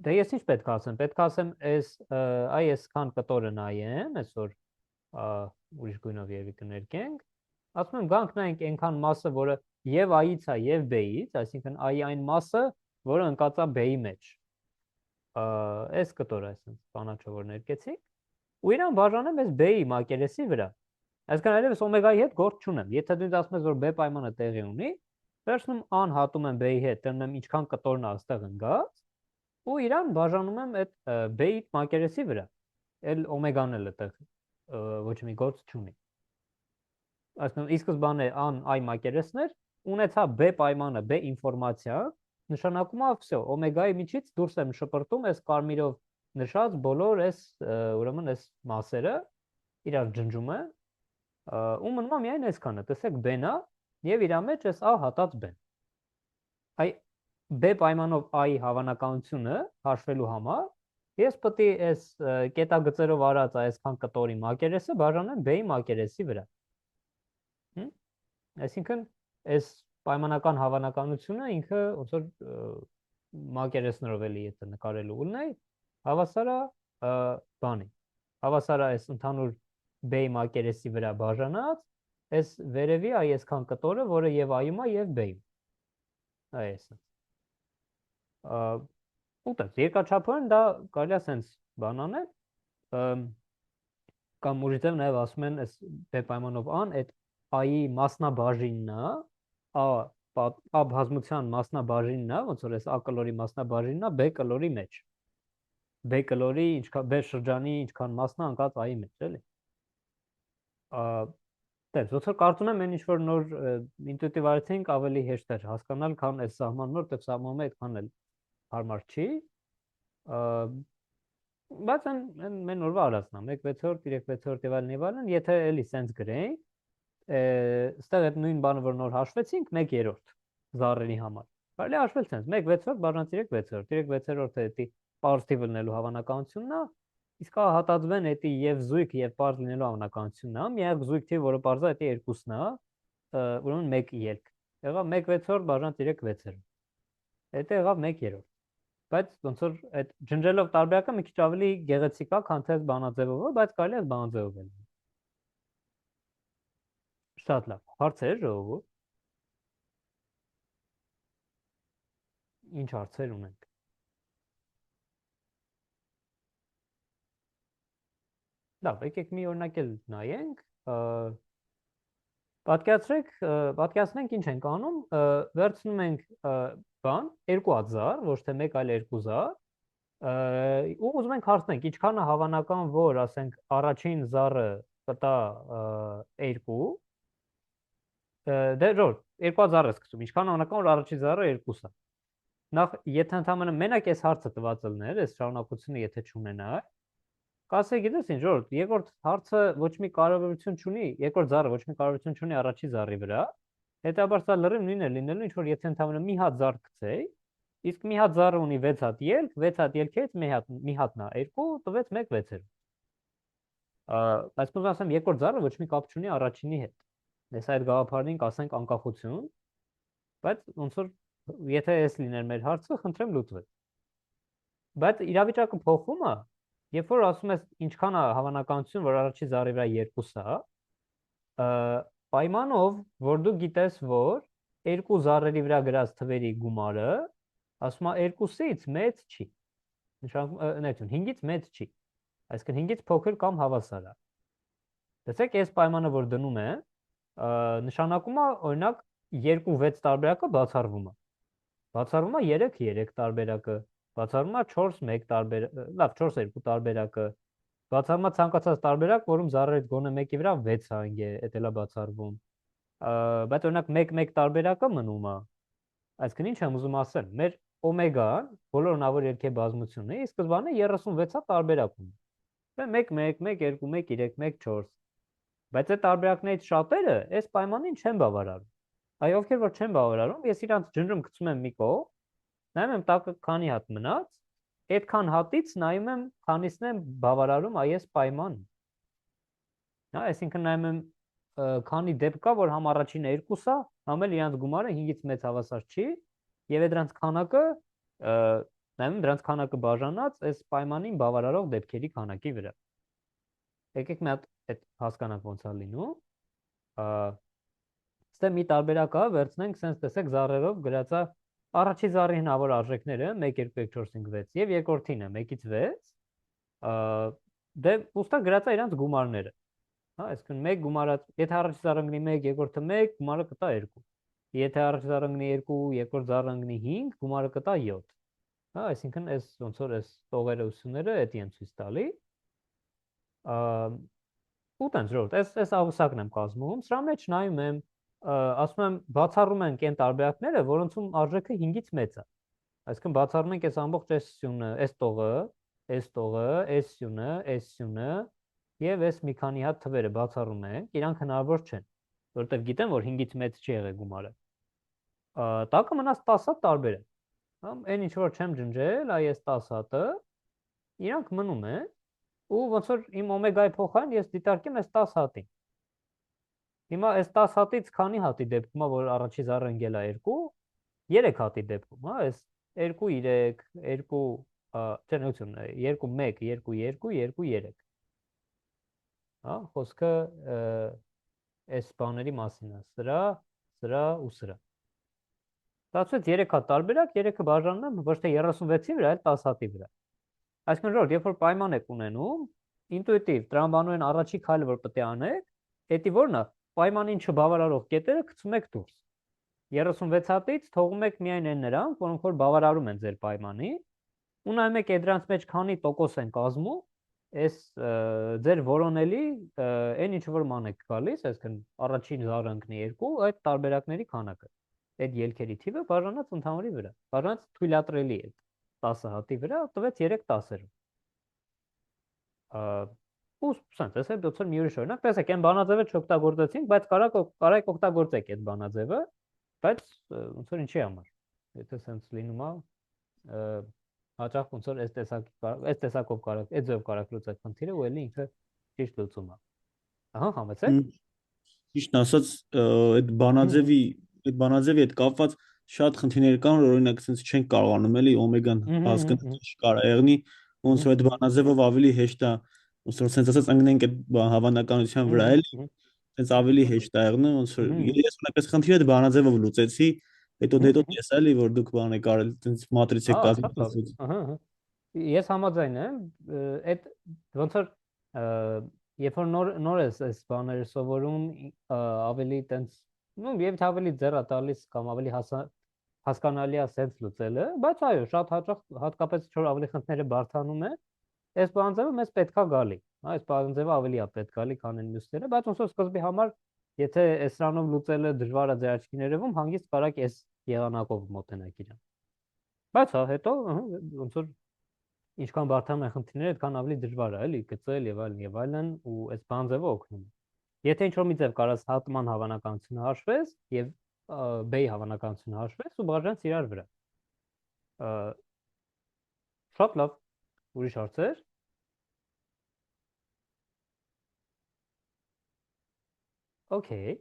Դե ես ինչ պետք է ասեմ, պետք է ասեմ այսքան կտորը նայեմ, այսօր ուրիշ գույնով եւի կներկենք, ասում եմ գանք նայենք այնքան մասը, որը եւ I-ից է եւ B-ից, այսինքն I-ի այն մասը, որը ընկած է B-ի մեջ։ Այս կտորը այսպես բանաչով որ ներկեցի, ու իրան բաժանեմ այս B-ի մակերեսի վրա։ Այսինքն այլևս օմեգայի հետ գործ չունեմ։ Եթե դու ինձ ասում ես որ B պայմանը տեղի ունի, վերջնում an հատում եմ B-ի հետ, տենում եմ ինչքան կտորն է այստեղ ընկած, ու իրան բաժանում եմ այդ B-ի մակերեսի վրա։ Էլ օմեգան էլ այդտեղ ոչ մի գործ չունի։ Այսինքն ի սկզբանե an I մակերեսներ ունեցա B պայմանը, B ինֆորմացիա, նշանակում է վсё, օմեգայի միջից դուրս եմ շպրտում այս կարմիրով նշած բոլոր այս ուրեմն այս մասերը իրար ջնջում է, ու մնում է միայն այսքանը, տեսեք B-ն է եւ իր մեջ այս A հատած B-ն։ Այ B պայմանով I հավանականությունը հաշվելու համար ես պետք է այս կետագծերով արած այսքան կտորի մակերեսը բաժանեմ B-ի մակերեսի վրա։ Այսինքն այս պայմանական հավանականությունը ինքը ոնց որ մակերեսներով էլի եթե նկարելու ունենայի, հավասար է բանի։ Հավասար է այս ընդհանուր B-ի մակերեսի վրա բաժանած, այս վերևի այսքան կտորը, որը եւ I-ում է եւ B-ում։ Այսպես։ Ուտես երկրաչափորեն դա կարելի է sense բան անել, կամ ուրիշ ձև նաեւ ասում են այս B պայմանով an այդ I-ի մասնաբաժինն է, A բազմության մասնաբաժինն է, ոնց որ այս A կլորի մասնաբաժինն է B կլորի մեջ։ B կլորի ինչքան B շրջանի ինչքան մասն է ընկած A-ի մեջ, էլի։ Դες ոնց որ կարծում եմ այն ինչ որ նոր ինտուիտիվ արեցինք ավելի հեշտ էր հասկանալ, քան այս սահմանն որտեղ սահմանում է այդքան էլ հարմար չի։ Բայց մեն օրվա արածն է 1/6, 3/6 եւ այլն, եթե էլի sense գրենք, ստեղ այդ նույն բանը որ նոր հաշվեցինք 1/3 զառերի համար։ Կարելի է հաշվել sense 1/6 բաժան 3/6, 3/6-ը էդի parse թիվ լինելու հավանականությունն է, իսկ հա հատածվեն էդի եւ զույգ եւ parse լինելու հավանականությունն է, միակ զույգ թիվ որը parse է էդի երկուսն է, ուրեմն 1 ելք։ Եղավ 1/6 բաժան 3/6։ Դա եղավ 1/3։ Բայց ոնց որ այդ ջնջելով տարբերակը մի քիչ ավելի գեղեցիկ է, քան թե բանաձևով, բայց կարելի է բանաձևով էլ։ Շատ լավ։ Հարցեր ժողովուրդ։ Ինչ հարցեր ունենք։ Լավ, եկեք մի օրինակ էլ նայենք։ Պատկերացնենք ինչ ենք անում, վերցնում ենք բան 2000, ոչ թե 1, այլ 2000, ու ուզում ենք հարցնենք, ինչքան է հավանական, որ ասենք առաջին զառը կտա 2, դե ժոր 2000 է սկսում, ինչքան հավանական որ առաջին զառը 2 է։ Նախ եթե ընդհանրապես մենակ այս հարցը տված լիներ, այս շարունակությունը եթե չունենար, կասեի գիտես ինչ, ժոր, երկրորդ հարցը ոչ մի կարևորություն չունի, երկրորդ զառը ոչ մի կարևորություն չունի առաջին զառի վրա, հետաբար սա լրիվ նույնն է լինելու, ինչ որ եթե ընդհանրապես մի հատ զառ գցեի, իսկ մի հատ զառը ունի 6 հատ ելք, 6 հատ ելքից մի հատն է 2, տվեց 1/6։ Բայց ուզում ասեմ երկրորդ զառը ոչ մի կապ չունի առաջինի հետ։ Ես այդ գաղափարին կասենք անկախություն, բայց ոնց որ եթե էս լիներ մեր հարցը, խնդրեմ լուծվեք։ Բայց իրավիճակը փոխվում է, երբ որ ասում ես ինչքան է հավանականություն, որ առաջի զառի վրա 2 է, պայմանով, որ դու գիտես, որ երկու զառերի վրա գրած թվերի գումարը, ասում է 2-ից մեծ չի։ Նշանակում 5-ից մեծ չի։ Այսինքն 5-ից փոքր կամ հավասար է։ Տեսեք, այս պայմանը որ դնում է, նշանակում է օրինակ 2-6 տարբերակը բացառվում է։ Բացառվում է 3-3 տարբերակը, բացառվում է 4-1 տարբերակը, լավ 4-2 տարբերակը, բացառվում է ցանկացած տարբերակ, որում զառերից գոնե մեկի վրա 6 է, դա էլ է բացառվում։ Բայց օրինակ 1-1 տարբերակը մնում է։ Այսինքն ինչ եմ ուզում ասել, մեր օմեգան, բոլոր հնարավոր երգի բազմությունը, ի սկզբանե 36-ա տարբերակ ունի։ 1 1 1 2 1 3 1 4։ Բայց այդ տարբերակներից շատերը այս պայմանին չեն բավարարում։ Այ ովքեր որ չեն բավարարում, ես իրանց ջնջում գցում եմ մի կողմ, նայում եմ տակը քանի հատ մնաց, այդքան հատից նայում եմ քանիսն եմ բավարարում այս պայմանը։ Հա, այսինքն նայում եմ քանի դեպք կա, որ համ առաջինը 2-ա, համ էլ իրանց գումարը 5-ից մեծ հավասար չի, եւ դրանց քանակը նայում եմ դրանց քանակը բաժանած այս պայմանին բավարարող դեպքերի քանակի վրա։ Եկեք մի հատ այդ հասկանանք ոնց է լինում։ Ստե մի տարբերակ է, վերցնենք, sense տեսեք զառերով գրած է առաջի զառի հնարավոր արժեքները 1 2 3 4 5 6 եւ երկրորդինը 1-ից 6, դե ուստա գրած է իրանց գումարները։ Հա, այսինքն 1 գումարը, եթե առաջի զառը ընկնի 1, երկրորդը 1, գումարը կտա 2։ Եթե առաջի զառը ընկնի 2, երկրորդ զառը ընկնի 5, գումարը կտա 7։ Հա, այսինքն այս ոնց որ այս տողերը ուսումները էդի են ցույց տալի։ Ու տենց ժողովուրդ, այս աղյուսակն եմ կազմում, սրա մեջ նայում եմ, ասում եմ բացառում ենք այն տարբերակները, որոնցում արժեքը 5-ից մեծ է։ Այսինքն բացառում ենք այս ամբողջ այս սյունը, այս տողը, այս տողը, այս սյունը, այս սյունը եւ այս մի քանի հատ թվերը բացառում ենք, իրանք հնարավոր չեն, որովհետեւ գիտեմ, որ 5-ից մեծ չի եղել գումարը։ Տակը մնաց 10 հատ տարբերակ։ Հա, այն ինչ որ չեմ ջնջել, այ այս 10 հատը, իրանք մնում են, ու ոնց որ իմ օմեգայի փոխարեն ես դիտարկեմ այս 10 հատին։ Հիմա այս 10 հատից քանի հատի դեպքում է, որ առաջի զառը ընկել է 2, 3 հատի դեպքում, հա, այս 2 3 2 չնություն 2 1 2 2 2 3։ Հա, խոսքը այս բաների մասին է, սրա ու սրա։ Դասուց 3 հատ տարբերակ, 3-ը բաժանում եմ ոչ թե 36-ի վրա, այլ 10 հատի վրա։ Այսինքն ժողովուրդ, երբ որ պայման եք ունենում, ինտուիտիվ տրամաբանորեն առաջի քայլը որ պետք է անեք, դա որն է, պայմանին չբավարարող կետերը գցում եք դուրս։ 36 հատից թողում եք միայն այն նրանք, որոնք որ բավարարում են ձեր պայմանին, ու նայում եք դրանց մեջ քանի տոկոս են կազմում, այս ձեր որոնելի այն ինչ որ ման եք գալիս, այսինքն առաջին զառը ընկնի 2, այդ տարբերակների քանակը, այդ ելքերի թիվը բաժանած ընդհանուրի վրա, բաժանած թույլատրելի է 10 հատի վրա, տվեց 3 10-երը։ Ու սենց, այս էլ դոքտոր մի ուրիշ օրինակ, տեսեք, այն բանաձևը չօգտագործեցինք, բայց կարեք օգտագործեք այդ բանաձևը, բայց ոնց որ ինչի համար։ Եթե սենց լինում է, հաճախ ոնց որ այս տեսակով կարակ, այդ ձև կարակ լուծեք խնդիրը, ու էլի ինքը ճիշտ լուծում է։ Ահա, համեցեք։ Ճիշտ ասած, այդ բանաձևի հետ կապված շատ խնդիրներ կան, որ օրինակ sense չենք կարողանում էլի օմեգան հասկանալ չկարա եղնի, ոնց որ այդ բանաձևով ավելի հեշտ է, ոնց որ sense ասած ընկնենք այդ հավանականության վրա էլի, sense ավելի հեշտ է եղնում, ոնց որ ես ունեմ այս խնդիրը բանաձևով լուծեցի, հետո տեսա էլի որ դուք բան եք արել, sense մատրից եք կազմել։ Ահա։ Ես համաձայն եմ, այդ ոնց որ երբ որ նոր այս բաները սովորում ավելի տենց, ну, եւ ավելի ձեռա տալիս կամ ավելի հասկանալի է sense լուծելը, բայց այո, շատ հաճախ հատկապես որ ավելի խնդիրները բարթանում են, այս բանաձևը մեզ պետքա գալի։ Այս բանաձևը ավելի է պետք գալի, քան այն մյուսները, բայց ոնց որ սկզբի համար, եթե այս սրանով լուծելը դժվար է ձեր աչքին երևում, հանգիստ կարաք այս եղանակով մոտենաք իրան։ Բայց հա, հետո ոնց որ ինչքան բարթանում են խնդիրները, այդքան ավելի դժվար է, էլի, գծել եւ այլն, ու այս բանաձևը օգնում է։ Եթե ինչ-որ մի ձև կարաս հատման հավանականությունը հաշվես եւ B-ի հավանականությունը հաշվես ու բաժանես իրար վրա։ Շատ լավ։ Ուրիշ հարցեր։ Okay։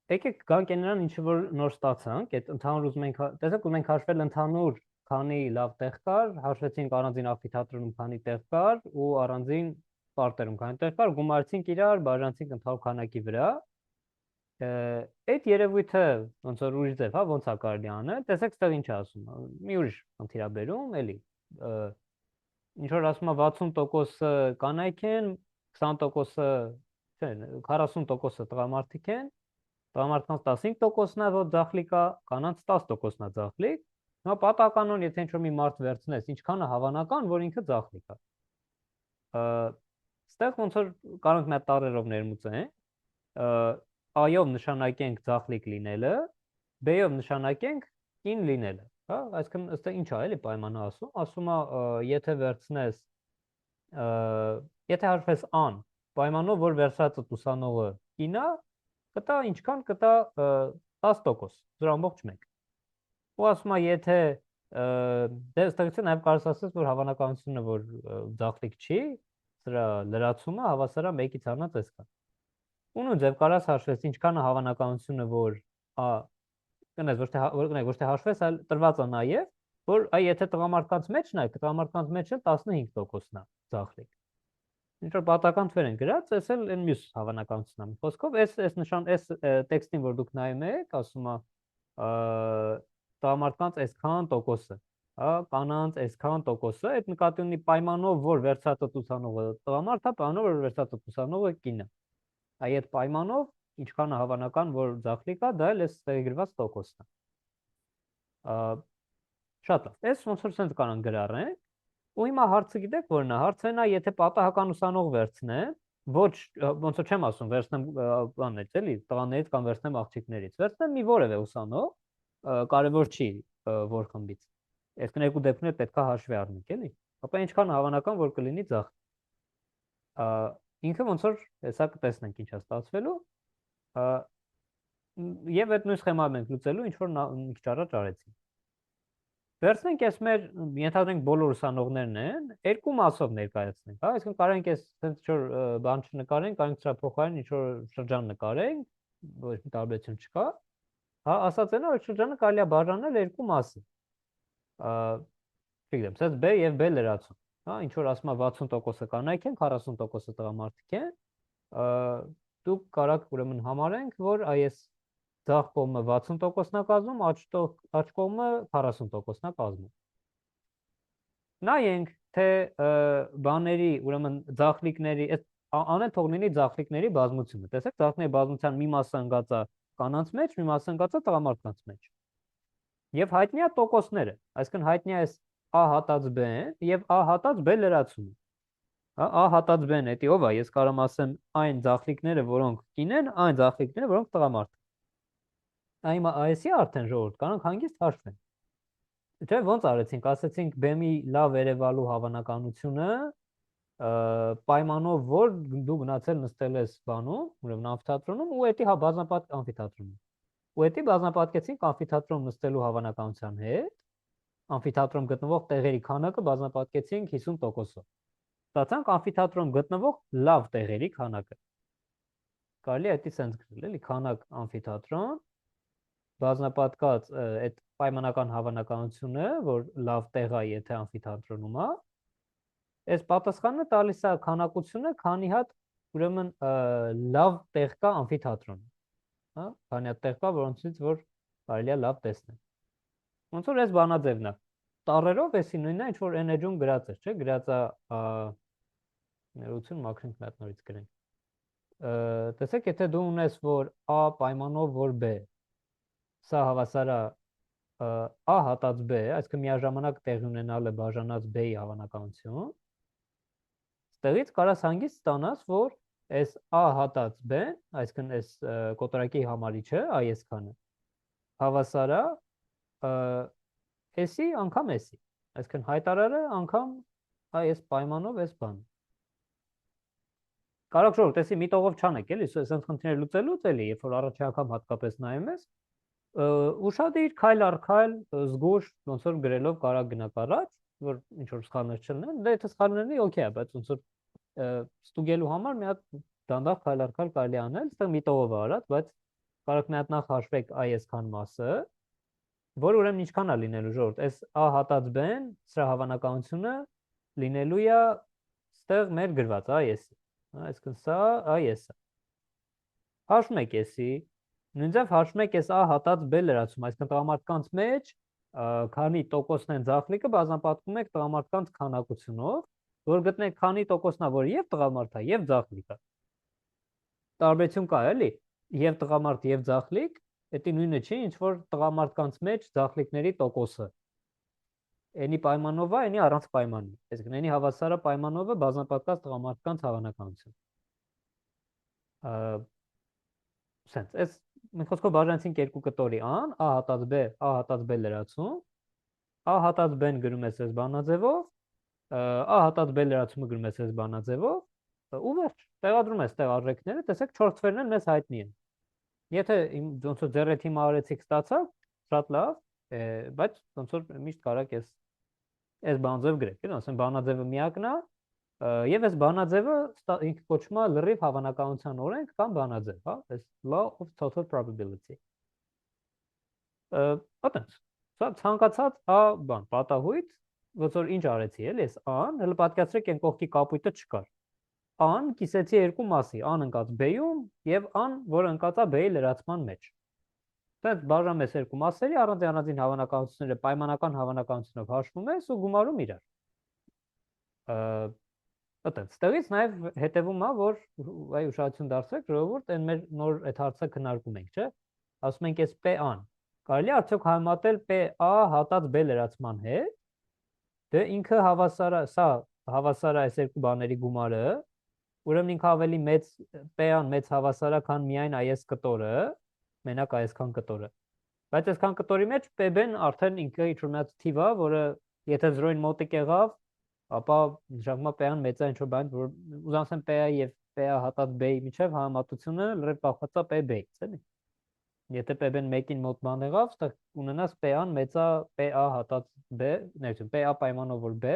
Եկեք գանք նրան ինչ որ նոր ստացանք, այդ ընդհանուր ուզում ենք, տեսեք, ուզում ենք հաշվել ընդհանուր քանի լավ տեղ կար, հաշվեցինք առանձին ամֆիթատրոնում քանի տեղ կար ու առանձին պարտերում քանի տեղ կար, գումարեցինք իրար, բաժանեցինք ընդհանուր քանակի վրա։ Այդ երևույթը ոնց որ ուրիշ ձև, հա, ոնց է կարելի անել, տեսեք, ստեղ ինչ է ասում, մի ուրիշ խնդիր է բերում, էլի։ Ինչ որ ասում է 60% կանայք են, 20%-ը, չէ, 40%-ը տղամարդիկ են, տղամարդկանց 15%-ն է, որ ձախլիկ է, կանանց 10%-ն է ձախլիկ։ Հիմա պատականon, եթե ինչ-որ մի մարդ վերցնես, ինչքան է հավանական, որ ինքը ձախլիկ է։ Ստեղ ոնց որ կարող ենք մի հատ տառերով ներմուծենք, A-ով նշանակենք ձախլիկ լինելը, B-ով նշանակենք կին լինելը, հա, այսինքն ըստ ինչ է էլի պայմանը ասում է եթե վերցնես եթե հաշվես ան պայմանով որ վերցրածը ուսանողը կինա կտա ինչքան կտա 10% 0.1 ու ասում է եթե դե ըստեղից նաև կարս ասես որ հավանականությունը որ ձախլիկ չի սրա լրացումը հավասար է 1-ից առնած այսքան ու ձև կարաս հաշվես ինչքան է հավանականությունը որ կնես ոչ թե հաշվես այլ տրված է նաև որ այ եթե տղամարդկանց մեջն է տղամարդկանց մեջ էլ 15%-ն է ձախլիկ ինչ որ պատական թվեր են գրած այս էլ այն մյուս հավանականությունն է խոսքով այս նշան այս տեքստին որ դուք նայում եք ասում է տղամարդկանց այսքան տոկոսը հա կանանց այսքան տոկոսը այդ նկատի ունի պայմանով որ վերցածը ուսանողը տղամարդ է պայմանով որ վերցածը ուսանողը կին է այ այդ պայմանով ինչքան է հավանական որ ձախլիկ է դա էլ էս ստեղագրված տոկոսն է շատ լավ այս ոնց որ sense կանան գրառեն ու հիմա հարցը գիտեք որն է հարցը նա եթե պատահական ուսանող վերցնեմ ոչ ոնց որ չեմ ասում վերցնեմ բանից էլի տղաներից կամ վերցնեմ աղջիկներից վերցնեմ մի որևէ ուսանող կարևոր չի որ խմբից այսինքն երկու դեպքներ պետք է հաշվի առնենք էլի ապա ինչքան հավանական որ կլինի ձախ ինքը ոնց որ հեսա կտեսնենք ինչ է ստացվելու եւ այդ նույն սխեման մենք լուծելու ինչ որ մի քիչ առաջ արեցինք վերցնենք այս մեր ենթադրենք բոլոր ուսանողներն են երկու մասով ներկայացնենք հա այսինքն կարող ենք այս sense ինչ որ բան չնկարենք կարող ենք սրա փոխարեն ինչ որ շրջան նկարենք ոչ մի տարբերություն չկա հա ասած են որ շրջանը կարելի է բաժանել երկու մասի չգիտեմ sense B եւ B լրացում հա ինչ որ ասում է 60%-ը կանայք են 40%-ը տղամարդիկ են դուք կարաք ուրեմն համարենք որ այս ձախ կողմը 60%-ն է կազմում, աջ կողմը 40%-ն է կազմում։ Նայենք, թե բաների, ուրեմն ձախլիկների, անեն թող լինի ձախլիկների բազմությունը։ Տեսեք, ձախլիկների բազմության մի մասը ընկած է կանանց մեջ, մի մասը ընկած է տղամարդկանց մեջ։ Եվ հայտնի է տոկոսները, այսինքն հայտնի է A հատած B-ն եւ A հատած B լրացումը։ A հատած B-ն էդի ով է, ես կարող եմ ասեմ այն ձախլիկները, որոնք կին են, այն ձախլիկները, որոնք տղամարդ Այմա այսի արդեն ժողովուրդ կանանք հանգիստ հաշվեն։ Չէ, ոնց արեցինք, ասեցինք բեմի լավ երևալու հավանականությունը պայմանով որ դու գնացել նստել ես բանում, ուրեմն ամֆիթատրոնում ու էդի բազմապատ ամֆիթատրոնում։ Ու էդի բազմապատկեցինք ամֆիթատրոնում նստելու հավանականության հետ, ամֆիթատրոնում գտնվող տեղերի քանակը բազմապատկեցինք 50%-ով։ Ստացանք ամֆիթատրոնում գտնվող լավ տեղերի քանակը։ Կարելի է այդի sense գրել, էլի քանակ ամֆիթատրոն բազմապատկած այդ պայմանական հավանականությունը, որ լավ տեղ է, եթե ամֆիթատրոնում է, այս պատասխանը տալիս է քանակությունը, քանի հատ ուրեմն լավ տեղ կա ամֆիթատրոնում, հա, քանի հատ տեղ կա, որոնցից որ կարելի է լավ տեսնել։ Ոնց որ այս բանաձևն է։ Տառերով էսի նույնն է, ինչ որ էներջում գրած է, չէ՞, գրած է ներողություն, մաքրենք մի հատ նորից գրենք։ Տեսեք, եթե դու ունես, որ A պայմանով որ B Սա հավասար է A հատած B, այսինքն միաժամանակ տեղի ունենալ է բաժանած B-ի հավանականություն։ Ստեղից կարաս հանգիստ ստանաս, որ այս A հատած B, այսինքն այս կոտորակի համարիչը, այսքանը, հավասար է S-ի անգամ S-ի։ Այսինքն հայտարարը անգամ այս պայմանով այս բանը։ Կարող ժողովուրդ, տեսի մի տողով չանեք, էլի, սենց խնդիրներ լուծելուց էլի, երբ որ առաջի անգամ հատկապես նայում ես, ուշադիր քայլ առ քայլ զգուշ ոնց որ գրելով կարա գնաք առաջ, որ ինչ որ սխալներ չլինեն, դե եթե սխալներ լինի, օքեյ է, բայց ոնց որ ստուգելու համար մի հատ դանդաղ քայլ առ քայլ կարելի անել, այստեղ մի տողով է արած, բայց կարող մի հատ նախ հաշվեք այսքան մասը, որ ուրեմն ինչքան է լինելու ժողովուրդ, այս A հատած B-ն, սրա հավանականությունը լինելու է այստեղ մեր գրված այս այսինքն սա այս-ը։ Հաշվում եք էսի, նույնիսկ հաշվում եք այս A հատած B լրացում, այսինքն տղամարդկանց մեջ քանի տոկոսն են ձախլիկը բազմապատկում եք տղամարդկանց քանակությունով, որ գտնեք քանի տոկոսն է, որ եւ տղամարդ է, եւ ձախլիկ է։ Տարբերություն կա, էլի, եւ տղամարդ եւ ձախլիկ, դա նույնը չի, ինչ որ տղամարդկանց մեջ ձախլիկների տոկոսը։ Էնի պայմանով է, էնի առանց պայմանի։ Այսինքն էնի հավասար է պայմանովը բազմապատկած տղամարդկանց հավանականություն։ Սենց, այս մենք խոսքով բաժանեցինք երկու կտորի ան, a հատած b լրացում, a հատած b-ն գրում ես այս բանաձևով, a հատած b լրացումը գրում ես այս բանաձևով, ու վերջ, տեղադրում ես տեղ արժեքները, տեսեք 4 թվերն էլ մեզ հայտնի են։ Եթե ոնց որ ձեռը թիմը արեցիք ստացավ, շատ լավ, բայց ոնց որ միշտ կարաք այս բանաձև գրեք, էլ ասեմ բանաձևը միակն է, եւ այս բանաձևը ինքը կոչվում է լրիվ հավանականության օրենք կամ բանաձև, հա, այս law of total probability։ Այդպես, սա ցանկացած a բան, պատահույթ, ոնց որ ինչ արեցի, էլի, այս a-ն, հələ պատկերացրեք այն կողքի կապույտը չկար։ A-ն կիսեցի երկու մասի, A-ն ընկած B-ում եւ A-ն, որը ընկած է B-ի լրացման մեջ։ Դες բաժանում ես երկու մասերի, առանձին հավանականությունները պայմանական հավանականությունով հաշվում ես ու գումարում իրար։ Այդպես, ստեղից նաև հետևում է, որ այ ուշադրություն դարձրեք, ժողովուրդ, այն մեր նոր այդ հարցը քննարկում ենք, չէ՞։ Ասում ենք, այս P-ան կարելի է արդյոք համատել P-A հատած B լրացման հետ։ Դե ինքը հավասար է, սա հավասար է այս երկու բաների գումարը, ուրեմն ինքը ավելի մեծ P-ան մեծ հավասար է, քան միայն այս կտորը, մենակ այսքան կտորը։ Բայց այսքան կտորի մեջ P-ն արդեն ինքը ինչ-որ մի հատ թիվ է, որը եթե 0-ին մոտիկ եղավ, ապա նշանակում է P-ն մեծ է ինչ-որ բան, որ ուզանցեմ P-ը եւ P-ը հատած B-ի միջև համեմատությունը լրիվ կախված է P-B-ից, էլի։ Եթե P-ն 1-ին մոտ բան եղավ, ստեղ ունենաս P-ն մեծ է P-A հատած B, ներեցում P-A պայմանով որ B,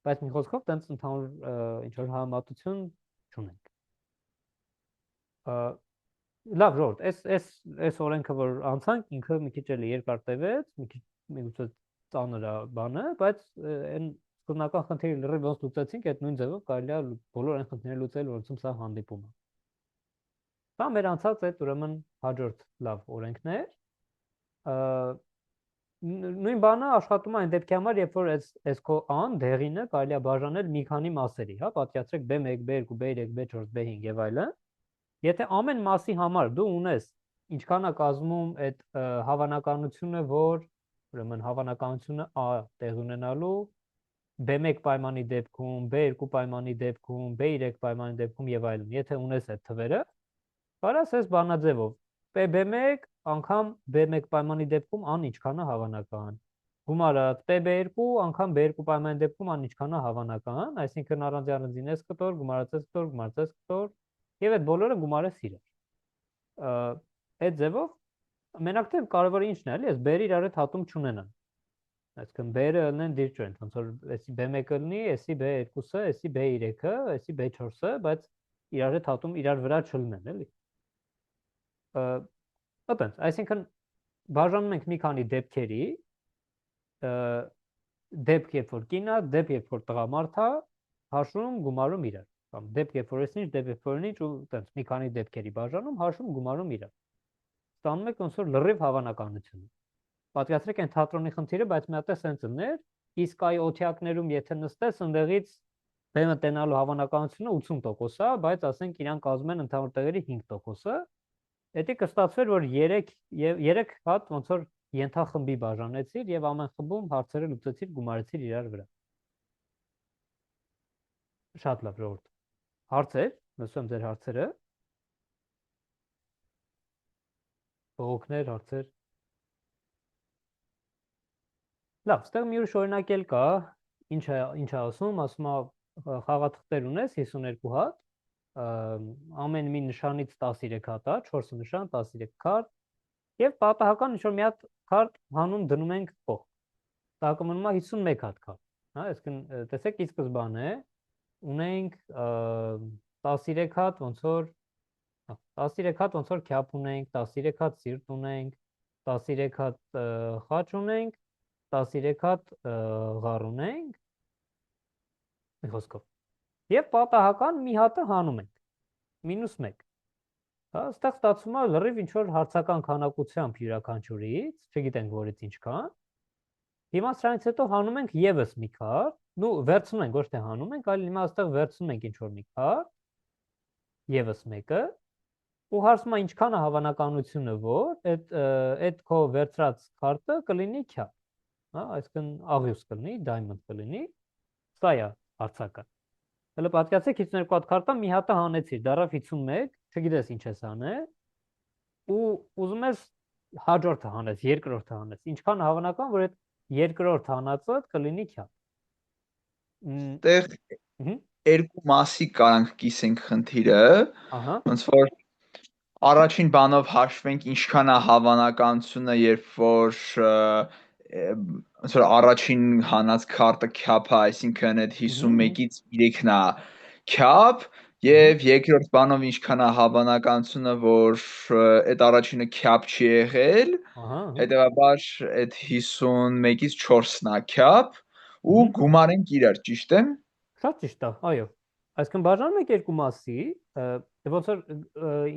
բայց մի խոսքով տենց ընդհանուր ինչ-որ համեմատություն չունենք։ Լավ, ժողովուրդ, այս օրենքը որ անցանք, ինքը մի քիչ էլի երկար տևեց, մի քիչ միգուցե ծանր է բանը, բայց այն սկզբնական խնդիրը լրիվ ոնց լուծեցինք, այդ նույն ձևով կարելի է բոլոր այն խնդիրները լուծել, որոնցում սա հանդիպում է։ Սա մեր անցած այդ ուրեմն հաջորդ լավ օրենքն էր։ Նույն բանը աշխատում է այն դեպքի համար, երբ որ այս քո ան դեղինը կարելի է բաժանել մի քանի մասերի, հա, պատկերացրեք B1, B2, B3, B4, B5 եւ այլն։ Եթե ամեն մասի համար դու ունես ինչքան է կազմում այդ հավանականությունը, որ ուրեմն հավանականությունը A տեղ ունենալու B1 պայմանի դեպքում, B2 պայմանի դեպքում, B3 պայմանի դեպքում եւ այլն, եթե ունես այդ թվերը, կարաս այս բանաձևով PB1 անգամ B1 պայմանի դեպքում ան ինչքան է հավանական։ Գումարած PB2 անգամ B2 պայմանի դեպքում ան ինչքան է հավանական, այսինքն առանձին այս կտոր, գումարած այս կտոր, գումարած այս կտոր, եւ այդ բոլորը գումարես իրար։ Այդ ձևով մենակ թե կարևորը ինչն է, էլի, այս B-ը իրար հետ հատում չունենան։ Այսինքն B-ը ելնեն դիրճոինտ, ոնց որ էսի B1-ը լինի, էսի B2-ը, էսի B3-ը, էսի B4-ը, բայց իրար հետ հատում իրար վրա չլինեն, էլի։ Այդպես, այսինքն բաժանում ենք մի քանի դեպքերի, դեպք երբ որ կին է, դեպք երբ որ տղամարդ է, հաշվում գումարում իրար, կամ դեպք երբ որ էսնիչ, դեպք երբ որ ինիչ ու այդպես մի քանի դեպքերի բաժանում, հաշվում գումարում իրար։ Ստանում եք ոնց որ լրիվ հավանականությունը։ Պատկերացրեք այն թատրոնի խնդիրը, բայց մի հատ է սենց լներ, իսկ այ օթյակներում եթե նստես, ընդեղից բեմը տենալու հավանականությունը 80% է, բայց ասենք իրան կազմում են ընդհանուր տեղերի 5%-ը։ Դա կստացվեր, որ 3 հատ ոնց որ ենթախմբի բաժանեցիր եւ ամեն խմբում հարցերը լուծեցիր, գումարեցիր իրար վրա։ Շատ լավ, ժողովուրդ։ Հարցեր, լսում եմ ձեր հարցերը։ Բողոքներ, հարցեր։ Լավ, ստեղ մի ուրիշ օրինակ էլ կա, ինչ է ասում է խաղաթղթեր ունես 52 հատ, ամեն մի նշանից 13 հատ է, 4 նշան, 13 քարտ, եւ պատահական ինչ-որ մի հատ քարտ հանում դնում ենք կողք։ Դա կմնում է 51 հատ քարտ, հա, այսինքն տեսեք ի սկզբանե ունենք 13 հատ ոնց որ 13 հատ ոնց որ քյապ ունենք, 13 հատ սիրտ ունենք, 13 հատ խաչ ունենք, 13 հատ ղար ունենք, մի խոսքով։ Եվ պատահական մի հատը հանում ենք, -1։ Հա, այստեղ ստացվում է լրիվ ինչ-որ հարցական քանակությամբ յուրաքանչյուրից, չգիտենք որից ինչքան։ Հիմա սրանից հետո հանում ենք եւս մի քարտ, նու վերցնում ենք, ոչ թե հանում ենք, այլ հիմա այստեղ վերցնում ենք ինչ-որ մի քարտ, եւս մեկը, ու հարցում է ինչքան է հավանականությունը, որ այդ քո վերցրած քարտը կլինի քյապ։ Հա, այսինքն աղյուս կլինի, diamond կլինի, սա է հարցակը։ Հələ պատկերացրեք 52 հատ քարտա մի հատը հանեցիր, դարավ 51, չգիտես ինչ ես անել ու ուզում ես հաջորդը հանես, երկրորդը հանես, ինչքան հավանական որ այդ երկրորդ հանածը կլինի քյապ։ Տեղ երկու մասի կարանք կիսենք խնդիրը, ոնց որ առաջին բանով հաշվենք ինչքան է հավանականությունը, երբ որ ոնց որ առաջին հանած քարտը քյապ է, այսինքն այդ 51-ից 3-ն է քյապ, եւ երկրորդ բանով ինչքան է հավանականությունը, որ այդ առաջինը քյապ չի եղել, հետեւաբար այդ 51-ից 4-ն է քյապ ու գումարենք իրար, ճիշտ է։ Շատ ճիշտ է, այո։ Այսինքն բաժանում ենք երկու մասի, ոնց որ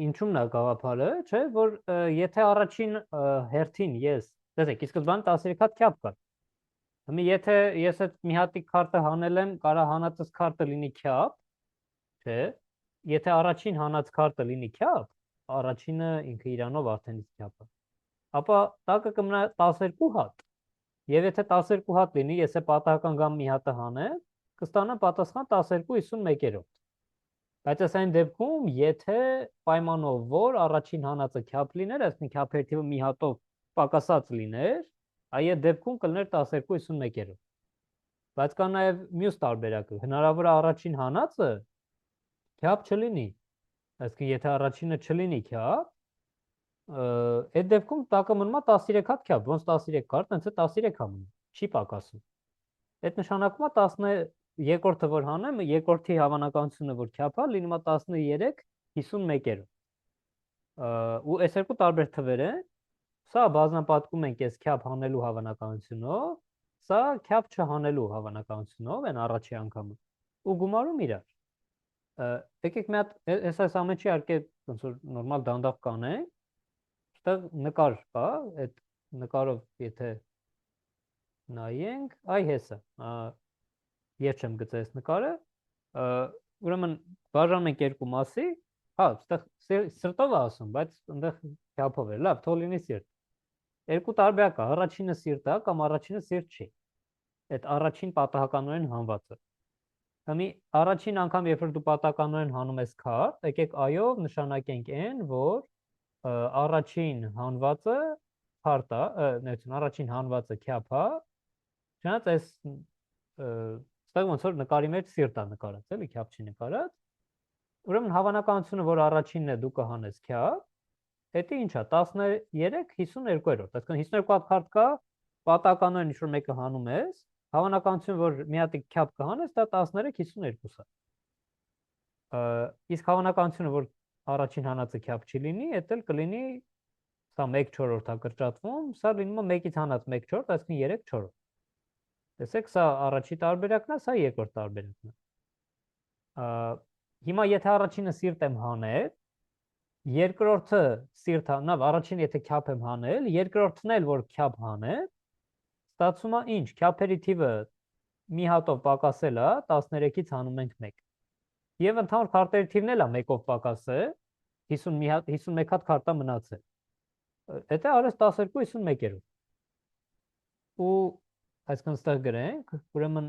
ինչումն է գաղափարը, չէ, որ եթե առաջին հերթին ես, տեսեք, ի սկզբանե 13 հատ քյապ կար։ Հիմա եթե ես այդ մի հատի քարտը հանել եմ, կարա հանածս քարտը լինի քյապ, չէ։ Եթե առաջին հանած քարտը լինի քյապ, առաջինը ինքը իրանով արդեն իսկ քյապ է։ Ապա տակը կմնա 12 հատ։ Եվ եթե 12 հատ լինի, ես է պատահական գամ մի հատը հանեմ, կստանամ պատասխան 12/51-ով։ Բայց այս այն դեպքում, եթե պայմանով որ առաջին հանածը քյապ լիներ, այսինքն քյապերի թիվը մի հատով պակասած լիներ, այդ դեպքում կլիներ 12/51-ով։ Բայց կա նաև մյուս տարբերակը, հնարավոր է առաջին հանածը քյապ չլինի։ Այսինքն եթե առաջինը չլինի քյապ, այդ դեպքում տակը մնում է 13 հատ քյապ, ոնց 13 քարտ, հենց է 13 է մնում, չի պակասում։ Այդ նշանակում է 10 երկրորդը որ հանեմ, երկրորդի հավանականությունը որ քյապ է, լինում է 13/51-ով։ Ու այս երկու տարբեր թվեր են, սա բազմապատկում ենք այս քյապ հանելու հավանականությունով, սա քյապ չհանելու հավանականությունով են առաջի անգամը։ Ու գումարում իրար։ Եկեք մի հատ այս ամենի իհարկե ոնց որ նորմալ դանդաղ կանենք, այստեղ նկար կա, այդ նկարով եթե նայենք, այ հեսա, ես չեմ գծել այս նկարը, ուրեմն բաժանում ենք երկու մասի, հա, այստեղ սրտով է ասում, բայց այնտեղ քյապով է, լավ, թող լինի սիրտ։ Երկու տարբերակ կա, առաջինը սիրտ է կամ առաջինը սիրտ չի։ Այդ առաջին պատահականորեն հանվածը։ Հիմա առաջին անգամ երբ որ դու պատահականորեն հանում ես քարտ, եկեք այով նշանակենք այն, որ առաջին հանվածը քարտ է, ներեցուն առաջին հանվածը քյապ է, չնայած այս այստեղ ոնց որ նկարի մեջ սիրտ է նկարած, էլի քյապ չի նկարած։ Ուրեմն հավանականությունը, որ առաջինն է դու կհանես քյապ, դա ինչ է, 13/52-րդ, այսինքն 52 հատ քարտ կա, պատահականորեն ինչ որ մեկը հանում ես, հավանականությունը, որ մի հատի քյապ կհանես, դա 13/52 է։ Իսկ հավանականությունը, որ առաջին հանածը քյապ չի լինի, դա էլ կլինի սա 1/4 է կրճատվում, սա լինում է 1-ից հանած 1/4, այսինքն 3/4։ Տեսեք, սա առաջի տարբերակն է, սա երկրորդ տարբերակն է։ Հիմա եթե առաջինը սիրտ եմ հանել, երկրորդը սիրտ հանավ, առաջինը եթե քյապ եմ հանել, երկրորդն էլ որ քյապ հանել, ստացվում է ինչ, քյապերի թիվը մի հատով պակասել է, 13-ից հանում ենք 1։ Եվ ընդհանուր քարտերի թիվն էլ է 1-ով պակասել, 51 հատ քարտա մնացել։ Դա արես 12/51-ով։ Ու այսինքն ստեղ գրենք, ուրեմն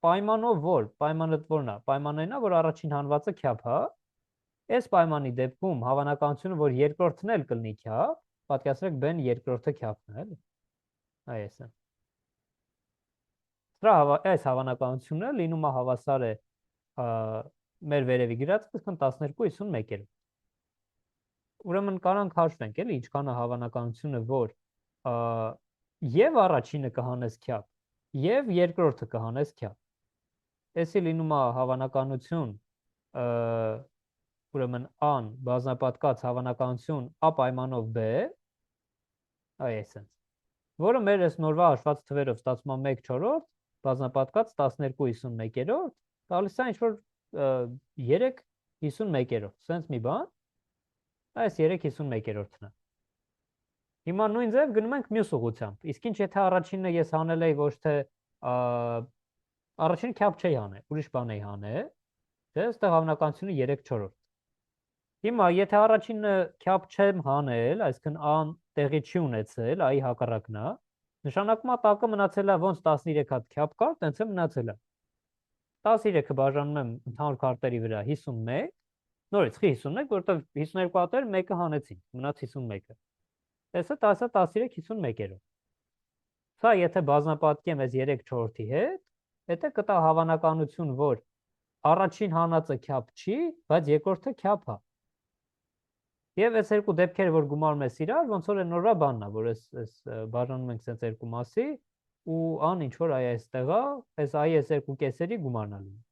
պայմանով որ, պայմանը որն է, պայմանն այն է, որ առաջին հանվածը քյապ է, այս պայմանի դեպքում հավանականությունը, որ երկրորդն էլ կլինի քյապ, պատկերացրեք բեն երկրորդը քյապն է, էլի։ Այս է։ Սրա այս հավանականությունը լինում է հավասար է մեր վերևի գրած, այսինքն 12/51-ով։ Ուրեմն կարանք հաշվենք, էլի, ինչքան է հավանականությունը, որ եւ առաջինը կհանես քյապ, եւ երկրորդը կհանես քյապ։ Էսի լինում է հավանականություն, ուրեմն a-ն բազմապատկած հավանականություն a պայմանով b, այսպես, որը մեր այս նորվա հաշված թվերով ստացվում է 1/4 բազմապատկած 12/51-ով, տալիս է ինչ-որ 3/51-ով, սենց մի բան, այս 3/51-ն է։ Հիմա նույն ձև գնում ենք մյուս ուղղությամբ, իսկ ինչ եթե առաջինը ես հանել էի ոչ թե առաջին քյապ չի հանել, ուրիշ բան էի հանել, դե այստեղ հավանականությունը 3/4։ Հիմա եթե առաջինը քյապ չեմ հանել, այսինքն a-ն տեղի չի ունեցել, a-ի հակառակն է, նշանակում է տակը մնացել է ոնց 13 հատ քյապ կար, տենց է մնացել է։ 13-ը բաժանում եմ ընդհանուր քարտերի վրա 51, Նորից 51, որտեղ 52 հատեր մեկը հանեցին, մնաց 51-ը։ Տեսա 10-ը 13 51-երով։ Սա եթե բազմապատկեմ այս 3/4-ի հետ, դա կտա հավանականություն, որ առաջին հանածը քյապ չի, բայց երկրորդը քյապ է։ Եվ այս երկու դեպքերը, որ գումարում ես իրար, ոնց որ նորա բանն է, որ այս բաժանում ենք sense երկու մասի, ու ան ինչ որ այ այստեղ է, այս երկու կեսերի գումարն է լինում։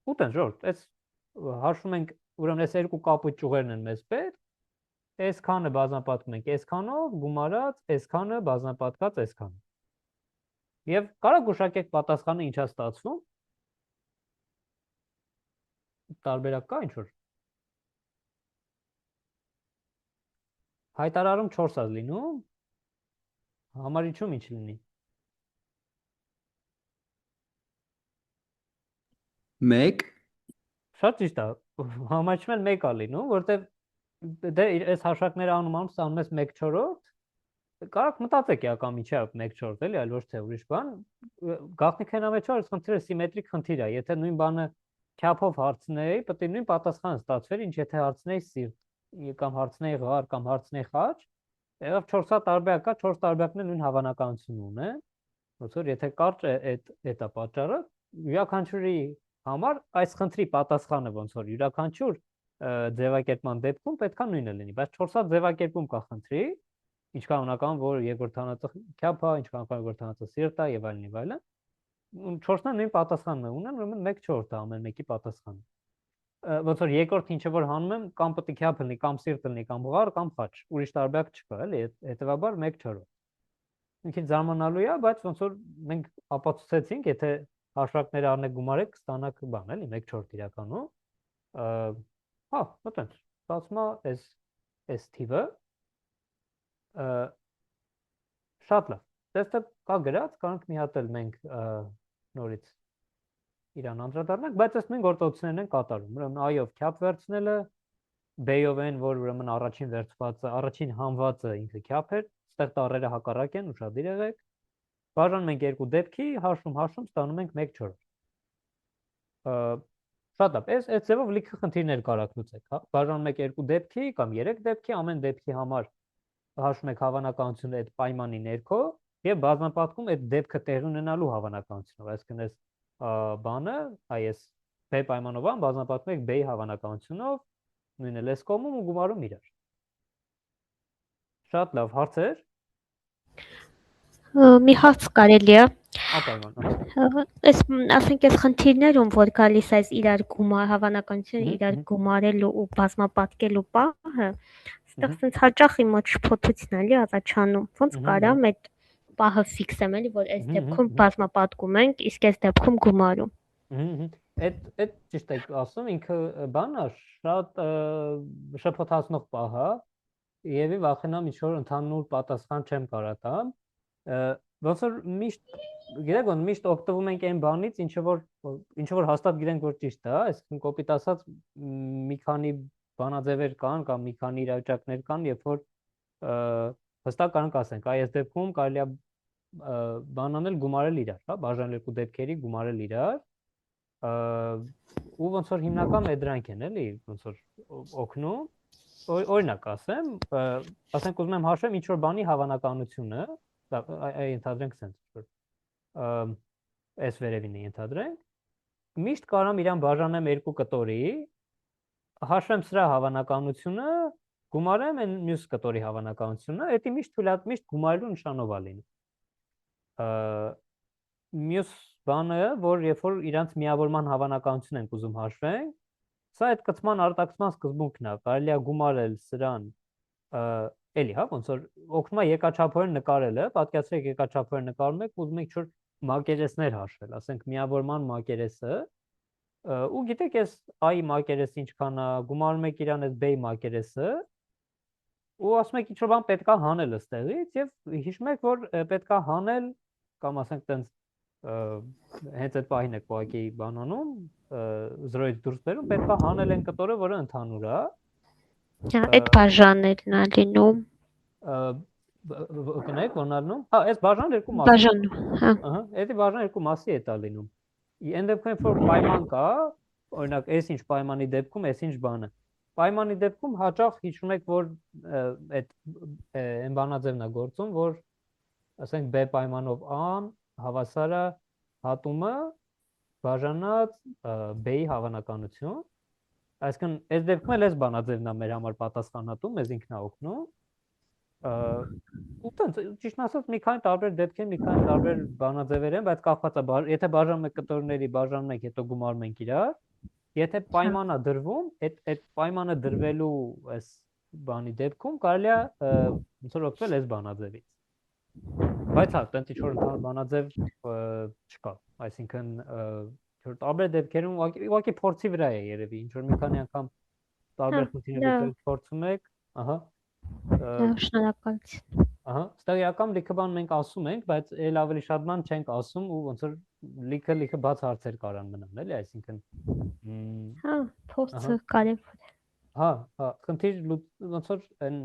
Ու տենց այս հաշվում ենք, ուրեմն այս երկու կապույտ ճյուղերն են մեզ պետք, այսքանը բազմապատկում ենք այսքանով, գումարած, այսքանը բազմապատկած այսքանով։ Եվ կարող գուշակեք պատասխանը ինչա ստացվում։ Տարբերակ կա ինչ որ։ Հայտարարում 4 է լինում, համարիչում ինչ լինի։ 1 Շատ ճիշտ է, համարիչում էլ 1 է լինում, որտեվ դե այս հաշվարկները անում ստանում ես 1/4, կարող մտածեք եկամ ինչա 1/4 էլի, այլ ոչ թե ուրիշ բան։ Գաղտնիքն մեջ որ խնդիրը սիմետրիկ խնդիր է, եթե նույն բանը քյափով հարցնեի, պետք է նույն պատասխանը ստացվեր, ինչ եթե հարցնեի սիրտ, կամ հարցնեի ղար, կամ հարցնեի խաչ, եղավ 4 տարբերակ կա, 4 տարբերակն նույն հավանականություն ունեն, ոնց որ եթե կարճ է դա պատճառը, յուրաքանչյուրի համար այս խնդրի պատասխանը ոնց որ յուրաքանչյուր ձևակերպման դեպքում պետքա նույնը լինի, բայց 4 ձևակերպում կա խնդրի, ինչ կանոնական, որ երկրորդ հանածը քյափ է, ինչ կանոնական երկրորդ հանածը սիրտ է եւ այլն եւ այլն։ 4-ն նույն պատասխանն ունեն, ուրեմն 1/4 է ամեն մեկի պատասխանը։ Ոնց որ երկրորդ ինչը որ հանում եմ, կամ պետք է քյափ լինի, կամ սիրտ լինի, կամ ղար, կամ խաչ, ուրիշ տարբերակ չկա, էլի, հետեւաբար 1/4։ Ինչ զարմանալու է, բայց ոնց որ մենք ապացուցեցինք, եթե հաշվարկները առնեք գումարեք, կստանաք բան, էլի 1/4 իրականում։ Հա, այտենց։ Ստացվում է այս թիվը շատ լավ։ Տեստը կա գրած, կարող մի հատ էլ մենք նորից իրան անդրադառնանք, բայց այս նույն գործողություններն են կատարում։ Ուրեմն A-ով քյափ վերցնելը, B-ով են, որ ուրեմն առաջին վերցվածը, առաջին հանվածը ինքը քյափ էր, այստեղ տառերը հակառակ են, ուշադիր եղեք։ Բաժանում ենք երկու դեպքի, հաշվում ստանում ենք 1/4։ Շատ լավ, այս ձևով լիքը խնդիրներ կարաք լուծեք։ Բաժանում եք երկու դեպքի կամ 3 դեպքի, ամեն դեպքի համար հաշվում եք հավանականությունը այդ պայմանի ներքո եւ բազմապատկում այդ դեպքը տեղի ունենալու հավանականությունով, այսինքն այս բանը, այս B պայմանով բազմապատկում եք B-ի հավանականությունով, նույնը լես կողմում ու գումարում իրար։ Շատ լավ, հարցեր։ Մի հարց կարելի է։ Ապայման։ Այս ասենք այս խնդիրներում, որ գալիս այս իրար գումար հավանականությունը իրար գումարելու ու բազմապատկելու պահը, այստեղ sense հաճախ իմ մոտ շփոթություն էլի առաջանում։ Ոնց կարամ այդ պահը ֆիքսեմ էլի, որ այս դեպքում բազմապատկում ենք, իսկ այս դեպքում գումարում։ Այդ ճիշտ եք ասում, ինքը բանը շատ շփոթացնող պահ է, եւ վախենամ ինչ որ ընդհանուր պատասխան չեմ կարա տամ։ Ոնց որ միշտ գիտեք, ոնց միշտ օգտվում ենք այն բանից, ինչ որ հաստատ գիտենք, որ ճիշտ է, այսինքն կոպիտ ասած մի քանի բանաձևեր կան կամ մի քանի իրավիճակներ կան, երբ որ հստակ կարող ասենք, այս դեպքում կարելի է բան անել գումարել իրար, հա, բաժանել երկու դեպքերի գումարել իրար, ու ոնց որ հիմնական դրանք են, էլի, ոնց որ օգնում, օրինակ ասեմ, ասենք ուզում եմ հաշվեմ ինչ որ բանի հավանականությունը, այ ընդհանրենք sense որ այս վերևին է ընդհանրենք, միշտ կարամ իրան բաժանեմ երկու կտորի, հաշվեմ սրա հավանականությունը, գումարեմ այն մյուս կտորի հավանականությունը, դա միշտ գումարելու նշանով է լինում։ Մյուս բանը, որ երբ որ իրանց միավորման հավանականություն ենք ուզում հաշվենք, սա այդ կցման արտաքսման սկզբունքն է, կարելի է գումարել սրան, էլի, հա, ոնց որ օգնում է եկաչափորեն նկարելը, պատկերացրեք եկաչափորեն նկարում եք, ուզում եք ինչ-որ մակերեսներ հաշվել, ասենք միավորման մակերեսը, ու գիտեք, այս A-ի մակերեսը ինչքան է, գումարում եք իրան այս B-ի մակերեսը, ու ասում եք ինչ-որ բան պետք է հանել այստեղից, եւ հիշում եք, որ պետք է հանել, կամ ասենք տենց հենց այդ պահին եք ուղղակի բանանում, 0-ից դուրս բերում, պետք է հանել են կտորը, որը ընդհանուր է։ Այդ բաժանելն է լինում։ Կնայեք, որն է լինում։ Հա, այս բաժան երկու մասի։ Բաժանում, հա։ Ահա, դա բաժան երկու մասի է տա լինում։ Այն դեպքում, որ պայման կա, օրինակ, այս ինչ պայմանի դեպքում, այս ինչ բանը։ Պայմանի դեպքում հաճախ հիշում եք, որ այդ այն բանաձևն է գործում, որ ասենք B պայմանով A-ն հավասար է հատումը բաժանած B-ի հավանականություն։ Այսինքն, այս դեպքում էլ այս բանաձևն է մեր համար պատասխանատու, մեզ ինքն է օգնում։ Ու տենց, ճիշտ ասած, մի քանի տարբեր դեպքեր, մի քանի տարբեր բանաձևեր են, բայց կախված է, եթե բաժանում եք կտորների, բաժանում եք, հետո գումարում ենք իրար։ Եթե պայման է դրվում, այդ պայմանը դրվելու այս բանի դեպքում կարելի է ոնց որ օգտվել այս բանաձևից։ Բայց հա, տենց ինչ-որ ընդհանուր բանաձև չկա, այսինքն տարբեր դեպքերում ուղղակի փորձի վրա է երևի, ինչ որ մի քանի անգամ տարբեր խնդիրներ փորձում եք, ահա։ Շնորհակալություն։ Ահա, ստեղյական լիքը բան մենք ասում ենք, բայց էլ ավելի շատ բան չենք ասում ու ոնց որ լիքը բաց հարցեր կարան մնան, էլի, այսինքն Հա, փորձը կարևոր է։ Հա, խնդիր ոնց որ այն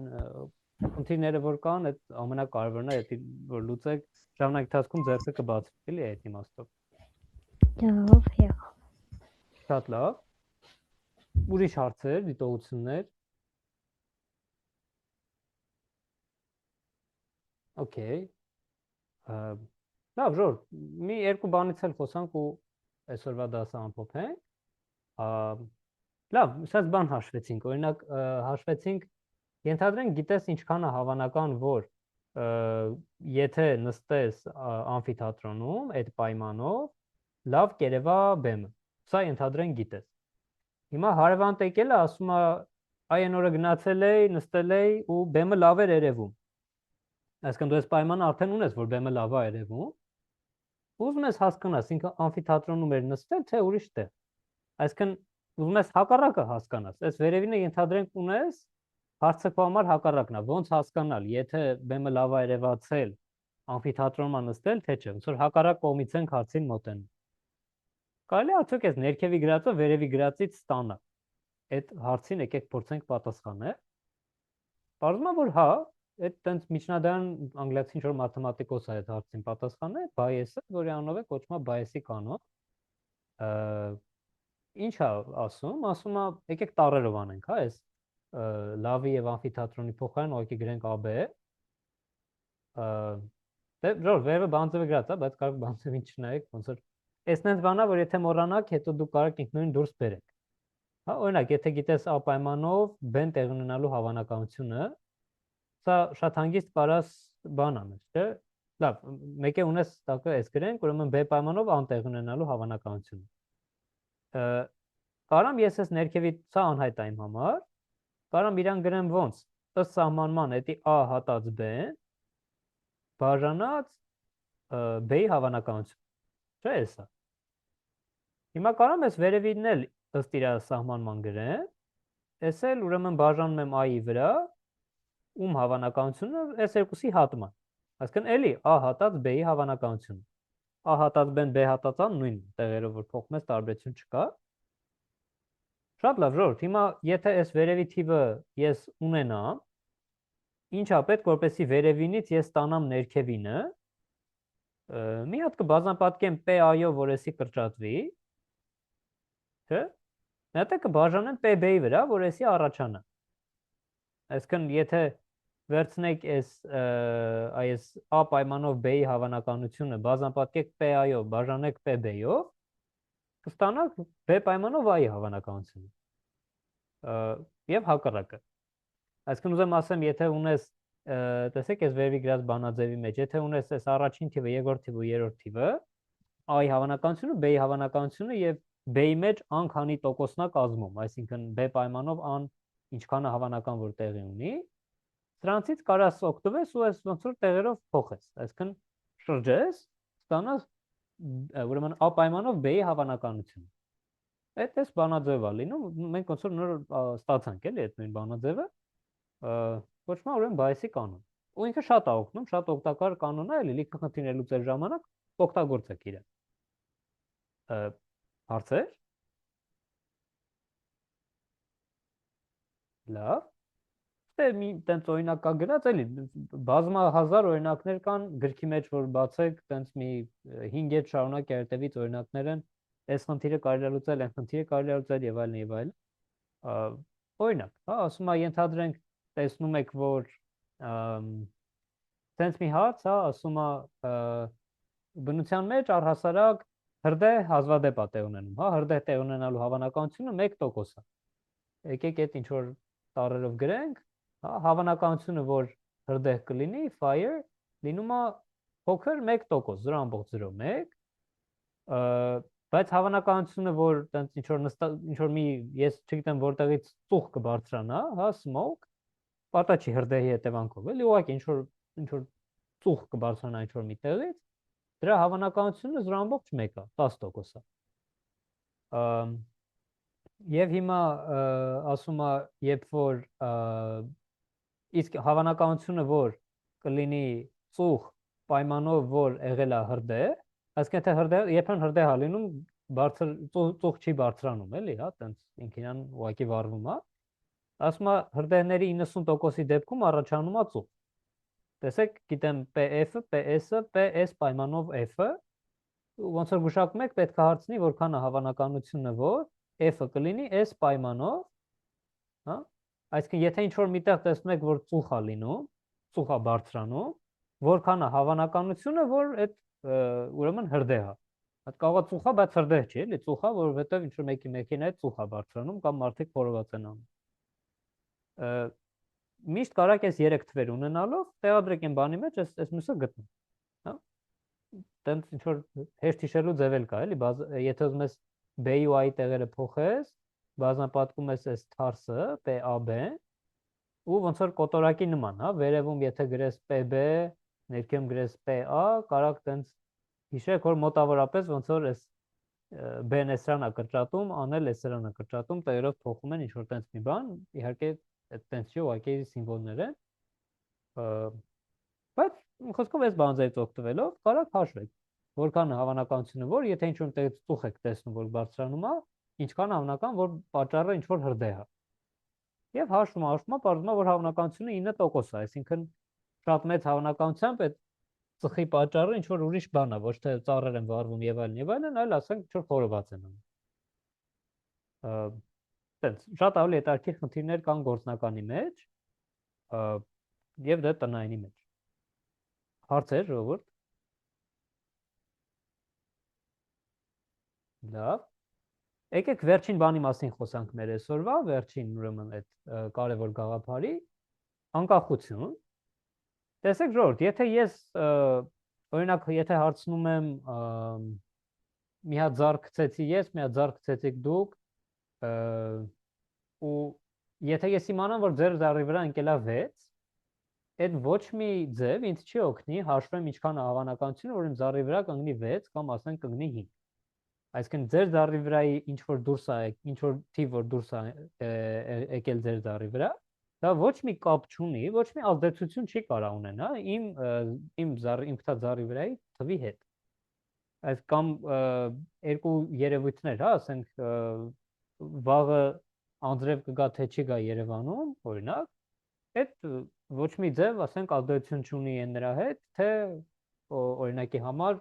խնդիրները որ կան, այդ ամենակարևորն է, դա որ լուծեք, ժամանակի ընթացքում ձեռքը կբացվի, էլի այդ իմաստով։ Լավ, եղավ։ Շատ լավ։ Ուրիշ հարցեր, դիտողություններ։ Okay. Լավ, ժոր, մի երկու բանից էլ խոսանք ու այսօրվա դասը ամփոփենք։ Լավ, սա բան հաշվեցինք, օրինակ հաշվեցինք, ենթադրենք գիտես ինչքան է հավանական, որ եթե նստես ամֆիթատրոնում այդ պայմանով, լավ կերևա բեմը։ Սա ենթադրենք գիտես։ Հիմա հարևան տեկելը ասում է, այն օրը գնացել էի, նստել էի ու բեմը լավ էր երևում։ Այսինքն դու այս պայմանը արդեն ունես, որ բեմը լավ է երևում։ Ուզում ես հասկանաս, ինքը ամֆիթատրոնում էր նստել, թե ուրիշ տեղ։ Այսինքն ուզում ես հակառակը հասկանաս։ Այս վերևինը ենթադրենք ունես, հարցը քո համար հակառակն է։ Ոնց հասկանալ, եթե բեմը լավ է երևացել, ամֆիթատրոնում է նստել, թե չէ։ Ոնց որ հակառակ կողմից ենք հարցին մոտենում։ Կարելի է արդյոք այս ներքևի գրածը վերևի գրածից ստանալ։ Այդ հարցին եկեք փորձենք պատասխանել։ Պարզվում է, որ հա, այդ տենց միջնադարյան անգլիացի ինչ-որ մաթեմատիկոս է այդ հարցին պատասխանել, Բայեսը, որի անունով է կոչվում Բայեսի կանոն։ Ինչ է ասում, ասում է, եկեք տառերով անենք, հա, այս լավի եւ ամֆիթատրոնի փոխարեն ուղղակի գրենք AB։ Դե ժոր, վերևը բանձևը գրած է, բայց կարող բանձևին չնայեք, ոնց որ այս նենց բանա, որ եթե մոռանաք, հետո դուք կարող եք նույն դուրս բերեք։ Հա, օրինակ, եթե գիտես A պայմանով B-ն տեղի ունենալու հավանականությունը, սա շատ հանգիստ կարաս բան անես, չէ՞։ Լավ, մեկ է ունես տակը այս գրենք, ուրեմն B պայմանով A-ն տեղի ունենալու հավանականությունը։ Կարամ ես այս ներքևի սա անհայտ է իմ համար, կարամ իրան գրեմ ոնց, ըստ սահմանման էդի A հատած B-ն բաժանած B-ի հավանականություն, չէ՞ էսա։ Հիմա կարամ ես վերևինն էլ ըստ իր սահմանման գրեմ, ես էլ ուրեմն բաժանում եմ A-ի վրա, ում հավանականությունը այս երկուսի հատման։ Այսինքն էլի A հատած B-ի հավանականությունը։ A հատած B-ն B հատած A-ն նույն տեղերով որ փոխում ես տարբերություն չկա։ Շատ լավ, ժողովուրդ, հիմա եթե այս վերևի թիվը ես ունենամ, ինչա պետք որպեսզի վերևինից ես ստանամ ներքևինը, մի հատ կբազմապատկեմ PA-ով, որ էսի կրճատվի, չէ՞։ Մի հատ կբաժանեմ PB-ի վրա, որ էսի առաջանա։ Այսինքն եթե վերցնեք այս A պայմանով B-ի հավանականությունը, բազմապատկեք PA-ով, բաժանեք PB-ով, կստանաք B պայմանով A-ի հավանականությունը։ Եվ հակառակը։ Այսինքն ուզեմ ասեմ, եթե ունես, տեսեք, այս վերևի գրած բանաձևի մեջ, եթե ունես այս առաջին թիվը, երկրորդ թիվը, երրորդ թիվը, A-ի հավանականությունը, B-ի հավանականությունը եւ B-ի մեջ A-ն քանի տոկոսն է կազմում, այսինքն B պայմանով A-ն ինչքան է հավանական որ տեղի ունի, սրանցից կարաս օգտվես ու այս ոնց որ տեղերով փոխես, այսինքն շրջես, ստանաս ուրեմն A պայմանով B-ի հավանականությունը։ Այս բանաձևը լինում, մենք ոնց որ նոր ստացանք էլի այդ նույն բանաձևը, կոչվում է ուրեմն Բայեսի կանոն։ Ու ինքը շատ է օգնում, շատ օգտակար կանոն է, էլի լիքը խնդիրներ լուծել ժամանակ օգտագործեք իրեն։ Հարցեր։ Լավ։ Դե մի տենց օրինակ կա գրած, էլի բազմահազար օրինակներ կան գրքի մեջ, որ բացեք, տենց մի 5 եթ շարունակ երտևից օրինակներ են, այս խնդիրը կարելի է լուծել, այն խնդիրը կարելի է լուծել եւ այլն եւ այլն։ Օրինակ, հա, ասում է ենթադրենք տեսնում եք, որ sense մի հարց, հա, ասում է բնության մեջ առհասարակ հրդեհ հազվադեպ է տեղ ունենում, հա, հրդեհ տեղ ունենալու հավանականությունը 1% է։ Եկեք այդ ինչ որ տառերով գրենք, հա, հավանականությունը, որ հրդեհ կլինի, fire, լինում է փոքր 1%, 0.01, բայց հավանականությունը, որ տենց ինչ որ մի, ես չգիտեմ որտեղից ծուխ կբարձրանա, հա, smoke, պատա չի հրդեհի հետևանքով, էլի ուղղակի ինչ որ ծուխ կբարձրանա ինչ որ մի տեղից, դրա հավանականությունը 0.1 է, 10% է։ Եվ հիմա ասում է, երբ որ իսկ հավանականությունը, որ կլինի ծուխ պայմանով, որ եղել է հրդեհ, այսինքն թե հրդեհ, երբեմն հրդեհ է լինում, բարձր ծուխ չի բարձրանում, էլի, հա, տենց ինքնին ուղղակի վառվում է։ Ասում է հրդեհների 90%-ի դեպքում առաջանում է ծուխ։ Տեսեք, գիտեմ PF-ը, PS-ը, PS պայմանով F-ը, ոնց որ գուշակում եք, պետք է հարցնի, որքան է հավանականությունը, որ F-ը կլինի S պայմանով, հա? Այսինքն, եթե ինչ-որ միտեղ տեսնում եք, որ ծուխ է լինում, ծուխ է բարձրանում, որքան է հավանականությունը, որ այդ ուրեմն հրդեհ է։ Այդ կարող է ծուխ է, բայց հրդեհ չի, էլի, ծուխ է, որովհետև ինչ-որ մեկի մեքենայի ծուխ է բարձրանում կամ մարդիկ փորված են անում։ Միշտ կարակ այս 3 թվեր ունենալով տեղադրեք այն բանի մեջ, այս մյուսը գտնում, հա։ Տենց ինչ որ հեշտ հիշելու ձև էլ կա, էլի, եթե ուզում ես B-ի ու A-ի տեղերը փոխես, բազմապատկում ես այս թարսը, PAB, ու ոնց որ կոտորակի նման, հա, վերևում եթե գրես PB, ներքևում գրես PA, կարակ տենց հիշեք, որ մոտավորապես ոնց որ այս B-ն էսրանա կրճատում, A-ն էսրանա կրճատում, տեղերով փոխում են ինչ որ տենց մի բան, իհարկե այդ տենց չի, ուղղակի սիմվոլներ են, բայց խոսքով այս բանձերից օգտվելով կարակ հաշվեք, որքան է հավանականությունը, որ եթե ինչ-որ տեղից ծուխ եք տեսնում, որ բարձրանում է, ինչքան հավանական, որ պատճառը ինչ-որ հրդեհ է։ Եվ հաշվում է, պարզվում է, որ հավանականությունը 9% է, այսինքն շատ մեծ հավանականությամբ այդ ծխի պատճառը ինչ-որ ուրիշ բան է, ոչ թե ծառեր են վառվում եւ այլն, այլ ասենք ինչ-որ խորոված են անում։ Տենց շատ ավելի հետաքրքիր խնդիրներ կան գործնականի մեջ եւ դե տնայինի մեջ։ Հարցեր, ժողովուրդ։ Լավ։ Եկեք վերջին բանի մասին խոսանք մեր այսօրվա, վերջին ուրեմն այդ կարևոր գաղափարի անկախություն։ Տեսեք ժողովուրդ, եթե ես օրինակ եթե հարցնում եմ մի հատ ձառ գցեցի ես, մի հատ ձառ գցեցիք դուք, ու եթե ես իմանամ, որ ձեր ձառի վրա ընկել է 6, այդ ոչ մի ձև ինձ չի օգնի հաշվեմ ինչքան է հավանականությունը, որ իմ ձառի վրա կընկնի 6 կամ ասենք կընկնի 5։ Այսինքն ձեր ձառի վրայի ինչ որ դուրս է, ինչ որ թիվ որ դուրս է եկել ձեր ձառի վրա, դա ոչ մի կապ չունի, ոչ մի ազդեցություն չի կարող ունենա իմ գտած ձառի վրայի թվի հետ։ Այս կամ երկու երևույթներ, հա, ասենք վաղը անձրև կգա թե չի գա Երևանում, օրինակ, այդ ոչ մի ձև, ասենք, ազդեցություն չունի նրա հետ, թե օրինակի համար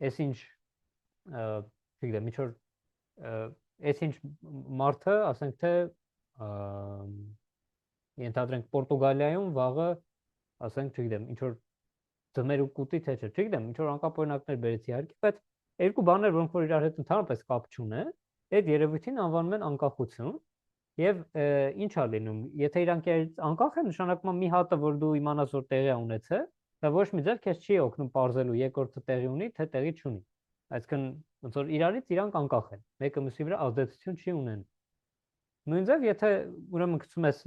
այսինչ չգիտեմ, ինչ որ այսինչ մարդը, ասենք թե ենթադրենք Պորտուգալիայում վաղը, ասենք, չգիտեմ, ինչ որ ձմեր ու կուտի թե չէ, չգիտեմ, ինչ որ անկապ օրինակներ բերեցի իհարկե, բայց երկու բաներ, որոնք որ իրար հետ ընդհանրապես կապ չունեն, այդ երևույթին անվանում են անկախություն, եւ ինչ է լինում, եթե իրանք անկախ են, նշանակում է մի հատը, որ դու իմանաս, որ տեղի է ունեցել, դա ոչ մի ձև քեզ չի օգնում պարզելու երկրորդը տեղի ունի, թե տեղի չունի։ Այսինքն ոնց որ իրարից իրանք անկախ են, մեկը մյուսի վրա ազդեցություն չի ունենում։ Նույն ձև, եթե ուրեմն գցում ես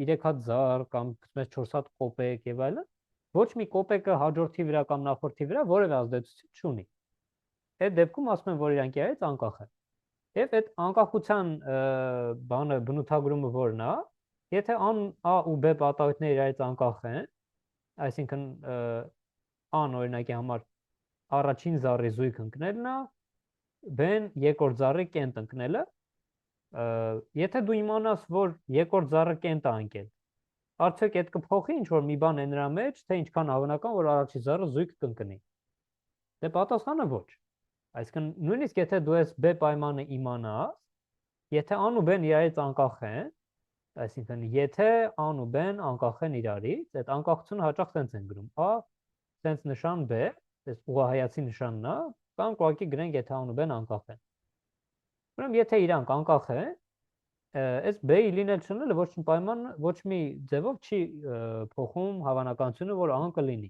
3 հատ զար կամ գցում ես 4 հատ կոպեկ եւ այլն, ոչ մի կոպեկը հաջորդի վրա կամ նախորդի վրա որևէ ազդեցություն չունի։ Այդ դեպքում ասում են, որ իրանք իրարից անկախ են։ Եվ այդ անկախության բանը բնութագրումը որն է, եթե A ու B պատահույթները իրարից անկախ են, այսինքն A-ն օրինակի համար առաջին զառի զույգ ընկնելն է, B-ն երկրորդ զառի կենտ ընկնելը, եթե դու իմանաս, որ երկրորդ զառը կենտ է ընկել, արդյոք այդ կփոխի ինչ որ մի բան է նրա մեջ, թե ինչքան հավանական որ առաջին զառը զույգ կընկնի։ Դե պատասխանը ոչ։ Այսինքն նույնիսկ եթե դու ես B պայմանը իմանաս, եթե A-ն ու B-ն իրարից անկախ են, այսինքն եթե A-ն ու B-ն անկախ են իրարից, այդ անկախությունը հաճախ սենց են գրում. A սենց նշան B, այս ուղղահայացի նշանն է, կամ ուղղակի գրենք եթե A-ն ու B-ն անկախ են։ Ուրեմն եթե իրանք անկախ են, այս B-ի լինել չլինելը ոչ մի պայման, ոչ մի ձևով չի փոխում հավանականությունը, որ A-ն կլինի։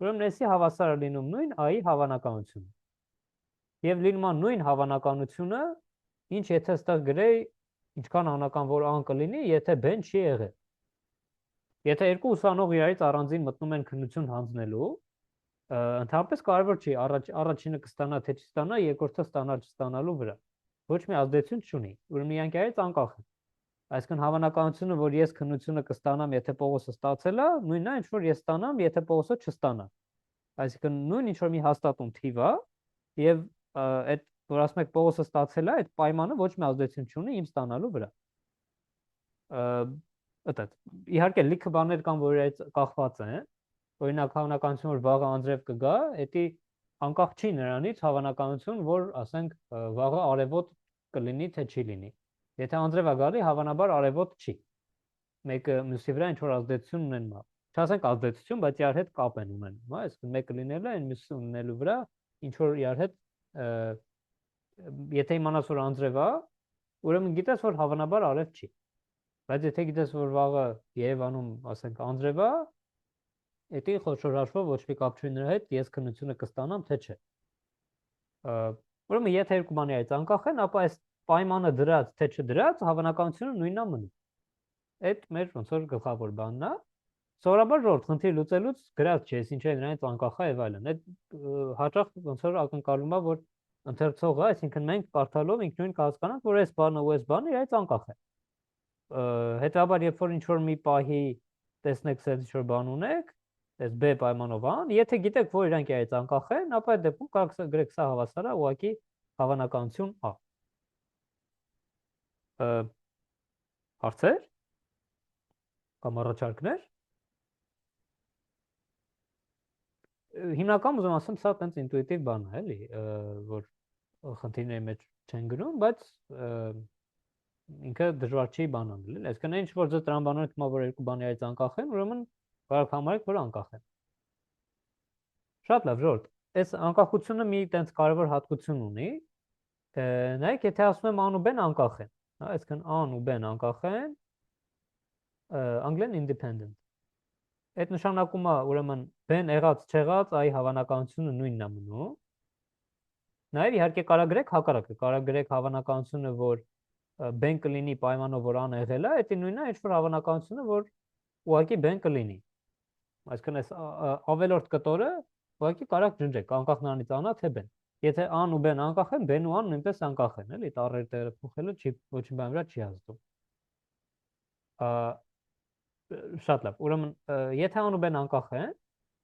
Ուրեմն էսի հավասար է լինում նույն A-ի հավանականությունը։ Եվ լինում է նույն հավանականությունը, ինչ եթե ստեղ գրեի ինչքան անական որ A-ն կլինի, եթե B-ն չի եղել։ Եթե երկու ուսանող իրարից առանձին մտնում են քննություն հանձնելու, ընդհանրապես կարևոր չի առաջինը կստանա թե չստանա, երկրորդը ստանալ չստանալու վրա։ Ոչ մի ազդեցություն չունի։ Ուրեմն իրանք իրարից անկախ են։ Այսինքն հավանականությունը, որ ես քննությունը կստանամ, եթե Պողոսը ստացել է, նույնն է, ինչ որ ես ստանամ, եթե Պողոսը չստանա։ Այսինքն նույն ինչ որ մի հաստատուն թիվ է, եւ այդ որ ասում եք Պողոսը ստացել է, այդ պայմանը ոչ մի ազդեցություն չունի իմ ստանալու վրա։ Այդտեղ իհարկե լիքը բաներ կան, որ այդ կախված են։ Օրինակ հավանականություն, որ վաղը անձրև կգա, դա անկախ չի նրանից հավանականություն, որ ասենք վաղը արևոտ կլինի, թե չի լինի։ Եթե անձրև է գալի, հավանաբար արևոտ չի։ Մեկը մյուսի վրա ինչ որ ազդեցություն ունեն։ Չասենք ազդեցություն, բայց իրար հետ կապ են ունենում, հա, այսինքն մեկը լինելը այն մյուսը ունենալու վրա ինչ որ իրար հետ եթե իմանաս որ անձրև է, ուրեմն գիտես որ հավանաբար արև չի։ Բայց եթե գիտես որ վաղը Երևանում, ասենք, անձրև է, դա խոշոր հաշվով ոչ մի կապ չունի նրա հետ, ես քննությունը կստանամ, թե չէ։ Ուրեմն եթե երկու բանի այդ անկախ են, ապա այս պայմանը դրած, թե չդրած, հավանականությունը նույնն է մնում։ Այդ մեր ոնց որ գլխավոր բանն է։ Սովորաբար ժողովուրդ խնդիր լուծելուց գրած չէ, ինչ է նրանից անկախ է եւ այլն։ Այդ հաճախ ոնց որ ակնկալում է, որ ընթերցողը, այսինքն մենք կարդալով ինքնուրույն կհասկանանք, որ այս բանը ու այս բանը իրարից անկախ է։ Հետաբար երբ որ ինչ որ մի պահի տեսնեք սենց ինչ որ բան ունեք, այս B պայմանով ան, եթե գիտեք, որ իրանք իրարից անկախ են, ապա այդ դեպքում կարող գրեք սա հավասար է ուղղակի հավանականություն A։ Հարցեր կամ առաջարկներ։ Հիմնական ուզում ասեմ, սա տենց ինտուիտիվ բան է, էլի, որ խնդիրների մեջ չեն գրում, բայց ինքը դժվար չի բանան լինել։ Այսինքն ինչ որ ձեր տրամբանները թվում է որ երկու բաներից անկախ են, ուրեմն կարող համարեք, որ անկախ են։ Շատ լավ, ժողովուրդ։ Այս անկախությունը մի տենց կարևոր հատկություն ունի։ Նայեք, եթե ասում եմ A-ն ու B-ն անկախ են, հա, այսինքն A-ն ու B-ն անկախ են, անգլեն independent։ Այդ նշանակում է, ուրեմն B-ն եղած չեղած, այ հավանականությունը նույնն է մնում։ Նաև իհարկե կարող գրեք հակառակը, կարող գրեք հավանականությունը, որ B-ն կլինի պայմանով, որ A-ն եղել է, դա նույնն է, ինչ որ հավանականությունը, որ ուղղակի B-ն կլինի։ Այսինքն այս ավելորդ կտորը ուղղակի կարող ջնջեք, անկախ նրանից A-ն է թե B-ն։ Եթե A-ն ու B-ն անկախ են, B-ն ու A-ն նույնպես անկախ են, էլի, տառերը տեղը փոխելը չի ոչ մի բան վրա չի ազդում։ Շատ լավ։ Ուրեմն եթե A-ն ու B-ն անկախ են,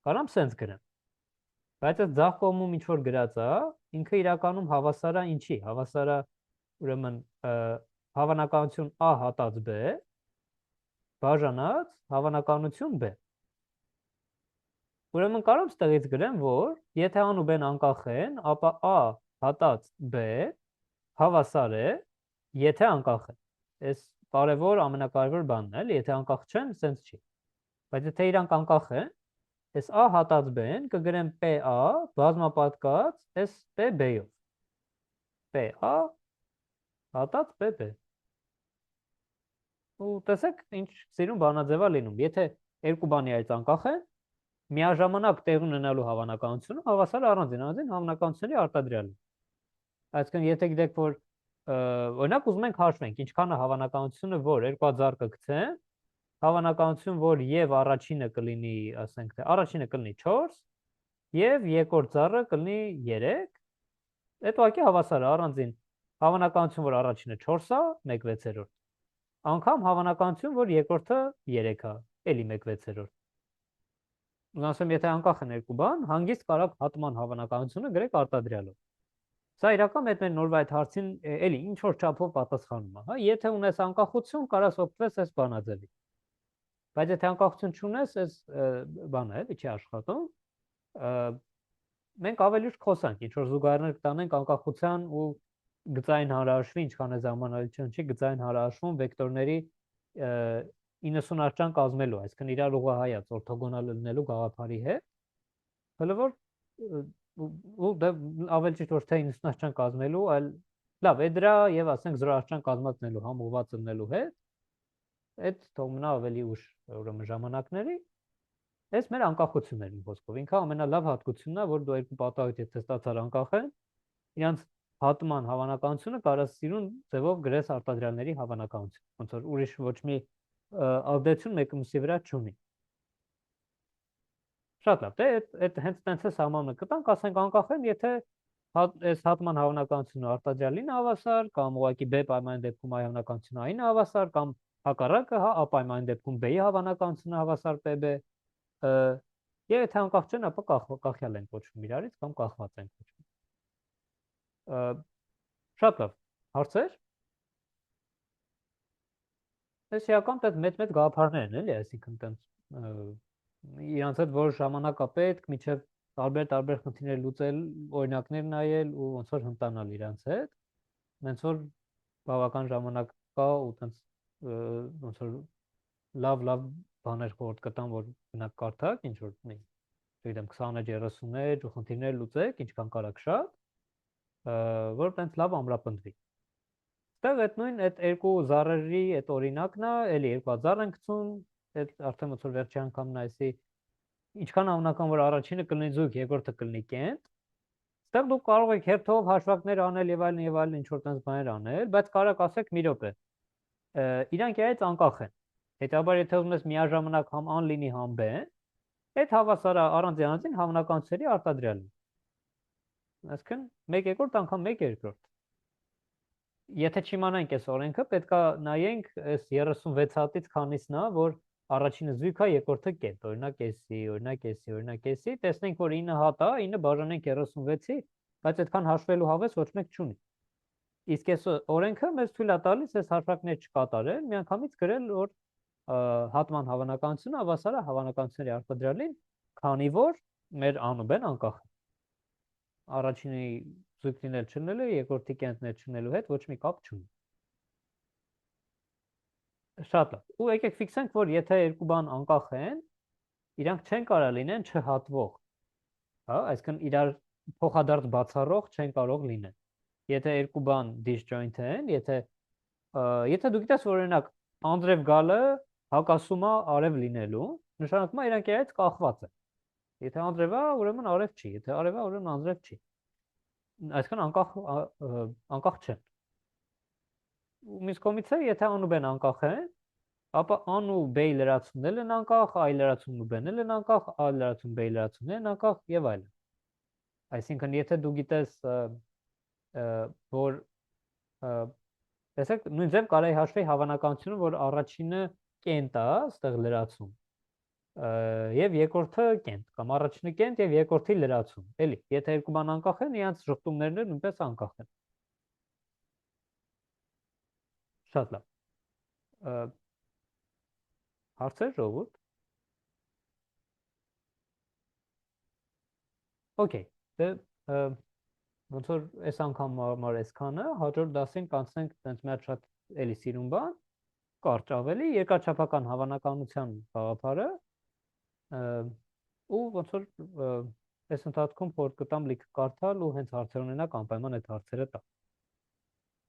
կարամ սենց գրեմ։ Բայց այդ ձախ կողմում ինչ որ գրած է, ինքը իրականում հավասար է ինչի։ Հավասար է ուրեմն հավանականություն A հատած B բաժանած հավանականություն B։ Ուրեմն կարող ստեղից գրեմ, որ եթե A-ն ու B-ն անկախ են, ապա A հատած B հավասար է, եթե անկախ են։ Այս կարևոր, ամենակարևոր բանն է, էլի, եթե անկախ չեն, սենց չի։ Բայց եթե իրանք անկախ են, այս A հատած B-ն կգրեմ PA բազմապատկած այս PB-ով։ PA հատած PB։ Ու տեսեք, ինչ սիրուն բանաձև է լինում։ Եթե երկու բանի այդ անկախ են, միաժամանակ տեղ ունենալու հավանականությունը հավասար է առանձին հավանականությունների արտադրյալին։ Այսինքն, եթե գիտեք, որ օրինակ ուզում ենք հաշվենք, ինչքան է հավանականությունը, որ երկու հատ զառ կգցեն, հավանականություն, որ եւ առաջինը կլինի, ասենք թե առաջինը կլինի 4 եւ երկրորդ զառը կլինի 3, այդ ուղղակի հավասար է առանձին հավանականություն, որ առաջինը 4 է, 1/6, անգամ հավանականություն, որ երկրորդը 3 է, էլի 1/6։ Ասեմ, եթե անկախ են երկու բան, հանգիստ կարող հատման հավանականությունը գրեք արտադրյալով։ Սա իրական այդ մեր նորվա այդ հարցին էլի ինչ որ չափով պատասխանում է, հա, եթե ունես անկախություն, կարաս օգտվես այս բանաձևից։ Բայց եթե անկախություն չունես, այս բանը էլի չի աշխատում։ մենք ավելի ուշ խոսանք, ինչ որ զուգահեռներ կտանենք անկախության ու գծային հարաշվի, ինչքան է ժամանալիություն չի, գծային հարաշվում վեկտորների 90 աշճան կազմելու, այսինքն իրար ուղղահայաց օրթոգոնալ լինելու գաղափարի հետ, հələ որ ու դա ավելի ճիշտ ոչ թե 90 աշճան կազմելու, այլ լավ, է դրա եւ ասենք 0 աշճան կազմածնելու համ ուղղված լինելու հետ, այդ թող մնա ավելի ուշ ուրեմն ժամանակների, այս մեր անկախություններն խոսքով, ինքը ամենալավ հատկությունն է, որ դու երկու պատահույթ եթե ստացար անկախ են, իրանց հատման հավանականությունը կարաս սիրուն ձևով գրես արտադրյալների հավանականություն, ոնց որ ուրիշ ոչ մի ալդեցություն մեկը մյուսի վրա չունի։ Շատ լավ, դե այդ հենց տենց է սահմանը կտանք, ասենք անկախ են, եթե այս հատման հավանականությունը արտադրյալին հավասար, կամ ուղղակի B պայմանի դեպքում այ հավանականությունը A-ին հավասար, կամ հակառակը, հա, A պայմանի դեպքում B-ի հավանականությունը հավասար PB, եւ եթե անկախ չեն, ապա կախյալ են կոչվում իրարից կամ կախված են կոչվում։ Շատ լավ, հարցեր։ Այս իրական մեծ գաղափարներ են, էլի, այսինքն տենց իրանց հետ որ ժամանակ է պետք, միջև տարբեր խնդիրներ լուծել, օրինակներ նայել ու ոնց որ հմտանալ իրանց հետ, ոնց որ բավական ժամանակ կա ու տենց ոնց որ լավ բաներ խորտ կտամ, որ գնաք կարդաք, ինչ որ, չգիտեմ, 20-30 էջ ու խնդիրներ լուծեք, ինչքան կարաք շատ, որ տենց լավ ամրապնդվի։ Այստեղ այդ նույն այդ երկու զառերի այդ օրինակն է, էլի երկու զառ են գցում, այդ արդեն ոնց որ վերջի անգամն այսի ինչքան հավանական որ առաջինը կլինի զույգ, երկրորդը կլինի կենտ։ Այստեղ դուք կարող եք հերթով հաշվարկներ անել եւ այլն ինչ որ տենց բաներ անել, բայց կարաք ասեք մի րոպե։ Իրանք իրարից անկախ են։ Հետաբար եթե ուզում ես միաժամանակ համ ան լինի, համ B, այդ հավասար է առանց յանցին հավանականությունների արտադրյալին։ Այսինքն 1/2 անգամ 1/2։ Եթե չիմանանք այս օրենքը, պետքա նայենք այս 36 հատից քանիսն է, որ առաջինը զույգ է, երկրորդը կենտ, օրինակ էսի, տեսնենք որ 9 հատ է, 9 բաժանենք 36-ի, բայց այդքան հաշվելու հավես ոչ մեկ չունի։ Իսկ այս օրենքը մեզ թույլ է տալիս այս հաշվարկներ չկատարել, միանգամից գրել որ հատման հավանականությունը հավասար է հավանականությունների արտադրյալին, քանի որ մեր ան ու B-ն անկախ է։ Առաջինի զույգ լինել չլինելու, երկրորդի կենտներ չլինելու հետ ոչ մի կապ չունի։ Շատ լավ։ Ու եկեք ֆիքսենք, որ եթե երկու բան անկախ են, իրանք չեն կարող լինեն չհատվող։ Հա, այսինքն իրար փոխադարձ բացառող չեն կարող լինել։ Եթե երկու բան disjoint են, եթե դու գիտես որ օրինակ անձրև գալը հակասում է արև լինելու, նշանակում է իրանք իրարից կախված են։ Եթե անձրև է, ուրեմն արև չի, եթե արև է, ուրեմն անձրև չի։ Այսինքն անկախ չեն։ Մյուս կողմից է, եթե ան ու B-ն անկախ են, ապա ան ու B-ի լրացումներն են անկախ, A-ի լրացումն ու B-ն են անկախ, A-ի լրացում B-ի լրացումներն են անկախ եւ այլն։ Այսինքն եթե դու գիտես որ տեսեք նույն ձև կարելի հաշվի հավանականությունը, որ առաջինը կենտ է, այստեղ լրացում, եւ երկրորդը կենտ, կամ առաջինը կենտ եւ երկրորդի լրացում, էլի, եթե երկու բան անկախ են, իրանց շղթումներն էլ նույնպես անկախ են։ Շատ լավ։ Հարցեր ժողովուրդ։ Okay, դե ոնց որ այս անգամ համար այսքանը, հաջորդ դասին կանցնենք տենց մի հատ շատ էլի սիրուն բան, կարճ ավելի, երկրաչափական հավանականության գաղափարը, ու ոնց որ այս ընթացքում փորձ կտամ լիքը կարդալ ու հենց հարցեր ունենաք անպայման այդ հարցերը տալ։